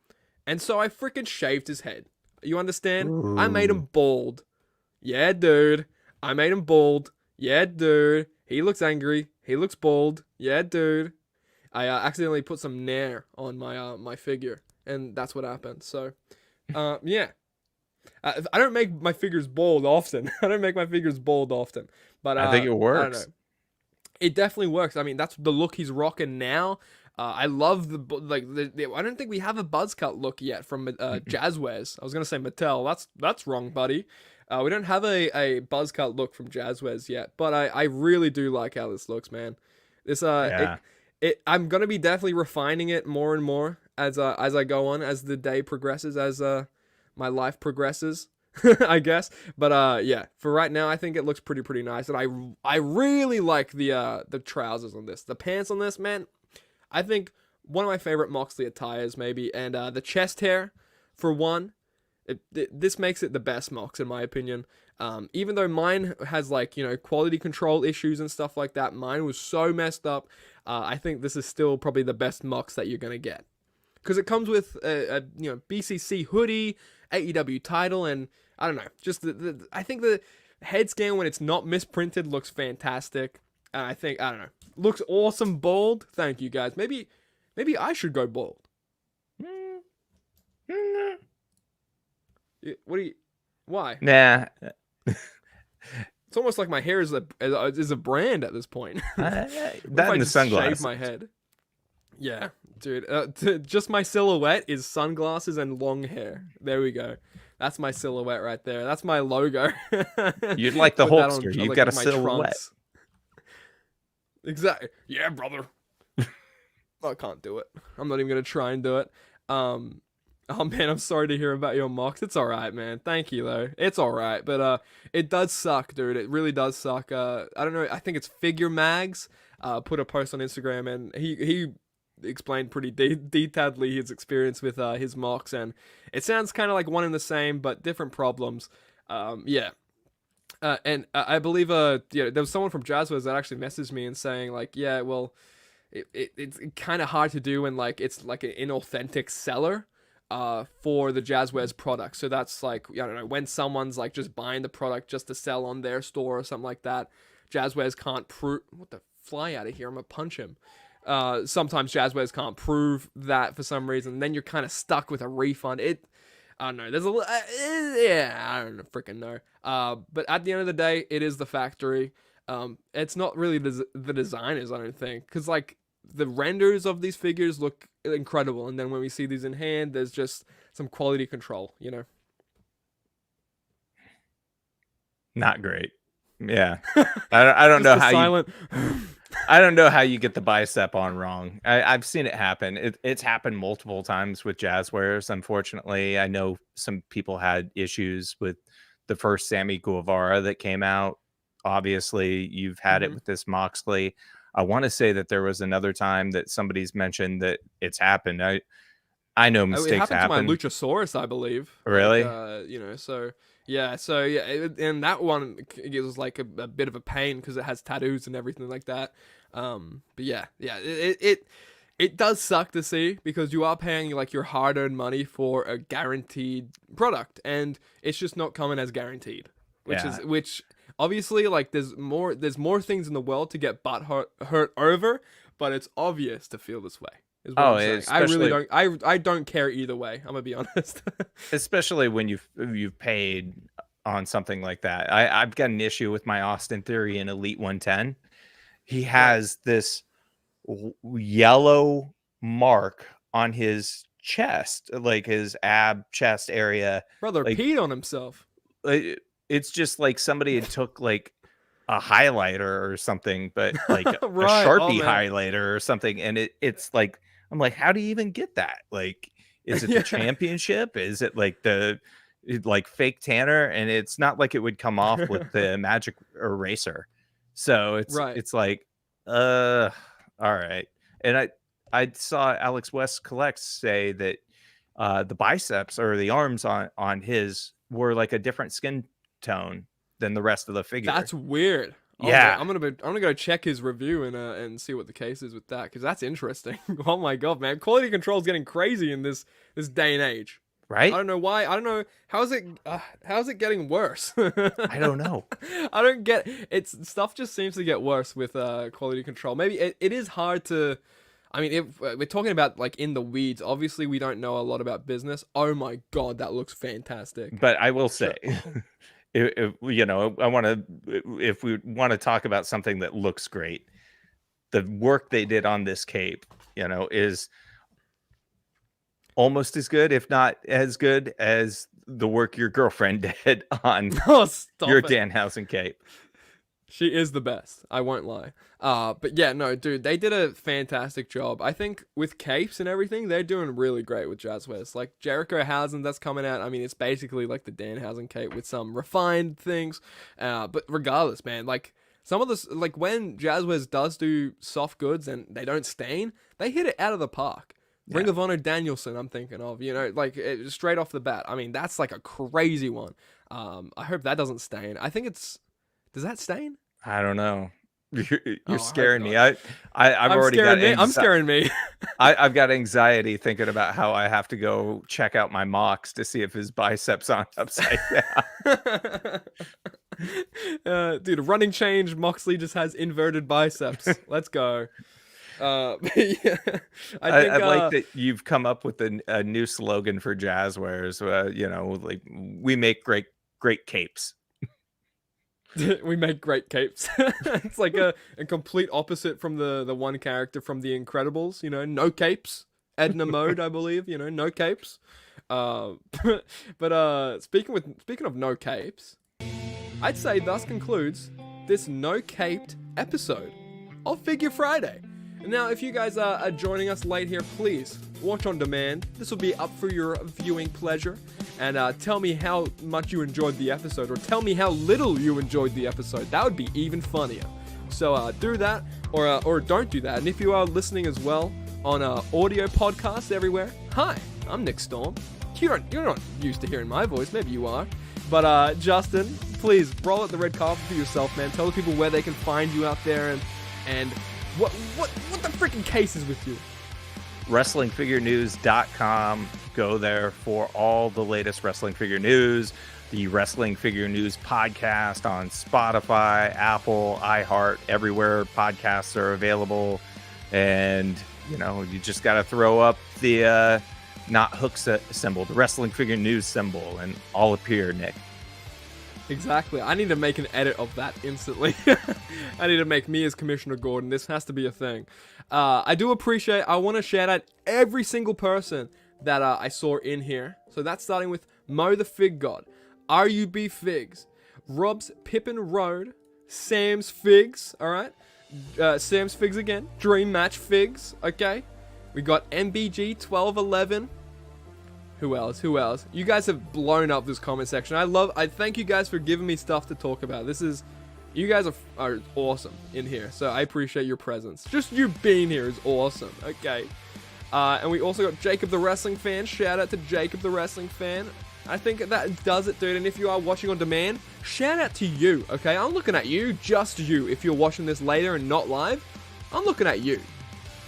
And so I freaking shaved his head. You understand? I made him bald. Yeah, dude. I made him bald. Yeah, dude. He looks angry. He looks bald. Yeah, dude. I accidentally put some Nair on my my figure, and that's what happened. So, yeah. I don't make my figures bold often. I don't make my figures bold often, but I think it I don't know. works. It definitely works. I mean, that's the look he's rocking now. I love I don't think we have a buzz cut look yet from Jazzwares. I was gonna say Mattel. That's wrong, buddy. We don't have a buzz cut look from Jazzwares yet, but I really do like how this looks, man. This Yeah. I'm gonna be definitely refining it more and more as I go on, as the day progresses, as my life progresses, I guess. But yeah, for right now, I think it looks pretty nice, and I really like the trousers on this, the pants on this, man. I think one of my favorite Moxley attires, maybe, and the chest hair, for one. This makes it the best Mox in my opinion. Even though mine has like, quality control issues and stuff like that, mine was so messed up. I think this is still probably the best Mox that you're gonna get, because it comes with a BCC hoodie, AEW title, and I don't know, just I think the head scan when it's not misprinted looks fantastic. I think, I don't know, looks awesome bald. Thank you guys. Maybe I should go bald. What do you? Why? Nah. It's almost like my hair is a brand at this point. That What if I and the just sunglasses. shave my head? Yeah, dude. Just my silhouette is sunglasses and long hair. There we go. That's my silhouette right there. That's my logo. You'd like the Put that Hulkster. on, You've like, got a my silhouette. trunks. Exactly. Yeah, brother. I can't do it. I'm not even gonna try and do it. Oh man, I'm sorry to hear about your Mox. It's alright, man. Thank you though. It's alright. But it does suck, dude. It really does suck. I don't know, I think it's Figure Mags put a post on Instagram, and he explained pretty detailedly his experience with his Mox, and it sounds kind of like one and the same, but different problems. Yeah. And I believe there was someone from Jazzwares that actually messaged me and saying like, yeah, well, it's kind of hard to do when like it's like an inauthentic seller for the Jazzwares product. So that's like, I don't know, when someone's like just buying the product just to sell on their store or something like that, Jazzwares can't prove. What the fly out of here? I'm gonna punch him. Sometimes Jazzwares can't prove that for some reason. Then you're kind of stuck with a refund. I don't know. There's yeah, I don't freaking know. But at the end of the day, it is the factory. It's not really the designers, I don't think, because like the renders of these figures look incredible, and then when we see these in hand, there's just some quality control, Not great. Yeah. I don't know how silent. I don't know how you get the bicep on wrong. I've seen it happen. It's happened multiple times with Jazzwares. Unfortunately, I know some people had issues with the first Sammy Guevara that came out. Obviously, you've had it with this Moxley. I want to say that there was another time that somebody's mentioned that it's happened. I know mistakes It happened happen. to my Luchasaurus, I believe. Really? Like, so yeah, and that one, it was like a bit of a pain because it has tattoos and everything like that. But yeah, it does suck to see, because you are paying like your hard-earned money for a guaranteed product, and it's just not coming as guaranteed, which obviously, like, there's more things in the world to get butt hurt over, but it's obvious to feel this way. Is what I'm saying. I really don't. I don't care either way. I'm gonna be honest. Especially when you've paid on something like that. I've got an issue with my Austin Theory in Elite 110. He has this yellow mark on his chest, like his ab chest area. Brother like, peed on himself. It's just like somebody had took like a highlighter or something, but like Right. a Sharpie highlighter or something, and it's like, I'm like, how do you even get that? Like, is it the championship? Is it like like fake tanner? And it's not like it would come off with the magic eraser. So it's like, all right. And I saw Alex West Collects say that the biceps or the arms on his were like a different skin tone than the rest of the figure. That's weird. Yeah, I'm gonna go check his review and see what the case is with that, because that's interesting. Oh my god, man, quality control is getting crazy in this day and age. Right? I don't know why. I don't know how's it getting worse. I don't know. I don't get Stuff just seems to get worse with quality control. Maybe it is hard to. I mean, if we're talking about like in the weeds, obviously we don't know a lot about business. Oh my God, that looks fantastic. But I will say, you know, if we want to talk about something that looks great, the work they did on this cape, you know, is almost as good, if not as good as the work your girlfriend did on Oh, stop your it. Danhausen cape. She is the best. I won't lie. But yeah, no, dude, they did a fantastic job. I think with capes and everything, they're doing really great with Jazzwares. Like Jericho Housen that's coming out. I mean, it's basically like the Danhausen cape with some refined things. But regardless, man, like some of this, like when Jazzwares does do soft goods and they don't stain, they hit it out of the park. Yeah. Ring of Honor Danielson, I'm thinking of, you know, like straight off the bat. I mean, that's like a crazy one. I hope that doesn't stain. I think it's, does that stain? I don't know. You're I scaring hope me. not. I've already got I'm scaring me. I've got anxiety thinking about how I have to go check out my mocks to see if his biceps aren't upside down. Dude, a running change. Moxley just has inverted biceps. Let's go. Yeah, I think I like that you've come up with a new slogan for Jazzwares. You know, like we make great capes. we make great capes. It's like a complete opposite from the one character from The Incredibles. You know, no capes. Edna Mode, I believe. You know, no capes. But speaking of no capes, I'd say thus concludes this no caped episode of Figure Friday. Now, if you guys are joining us late here, please watch on demand. This will be up for your viewing pleasure. And tell me how much you enjoyed the episode, or tell me how little you enjoyed the episode. That would be even funnier. So do that, or don't do that. And if you are listening as well on audio podcasts everywhere, hi, I'm Nick Storm. You're not used to hearing my voice, maybe you are. But Justin, please roll out the red carpet for yourself, man. Tell the people where they can find you out there, and what the freaking case is with you. WrestlingFigureNews.com. Go there for all the latest wrestling figure news. The Wrestling Figure News podcast on Spotify, Apple, iHeart, everywhere podcasts are available. And, you know, you just got to throw up the not hook symbol, the Wrestling Figure News symbol, and all appear, Nick. Exactly. I need to make an edit of that instantly. I need to make me as Commissioner Gordon. This has to be a thing. I want to shout out every single person that I saw in here. So that's starting with Mo the Fig God, RUB Figs, Rob's Pippin Road, Sam's Figs, alright? Sam's Figs again, Dream Match Figs, okay? We got MBG 1211. Who else? You guys have blown up this comment section. I thank you guys for giving me stuff to talk about. You guys are awesome in here, so I appreciate your presence. Just you being here is awesome, okay? And we also got Jacob the Wrestling Fan. Shout out to Jacob the Wrestling Fan. I think that does it, dude. And if you are watching on demand, shout out to you, okay? I'm looking at you, just you. If you're watching this later and not live, I'm looking at you.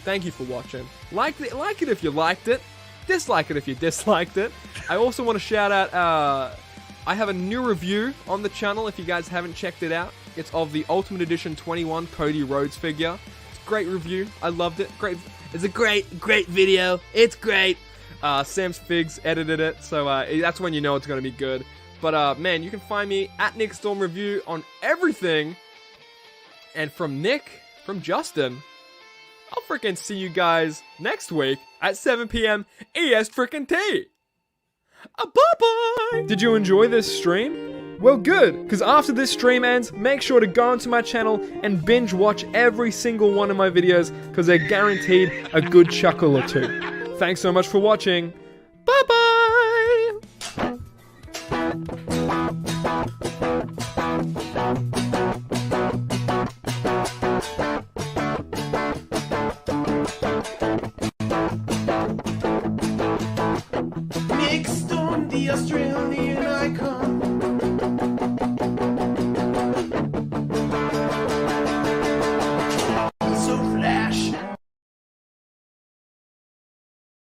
Thank you for watching. Like it if you liked it. Dislike it if you disliked it. I also want to shout out, I have a new review on the channel if you guys haven't checked it out. It's of the Ultimate Edition 21 Cody Rhodes figure. It's a great review. I loved it. Great. It's a great video. It's great. Sam's Figs edited it, so that's when you know it's going to be good. But man, you can find me at NickStormReview on everything. And from Justin, I'll freaking see you guys next week at 7 p.m. ES freaking T. Bye-bye! Did you enjoy this stream? Well, good, because after this stream ends, make sure to go onto my channel and binge watch every single one of my videos, because they're guaranteed a good chuckle or two. Thanks so much for watching. Bye-bye! Nick Storm, the Australian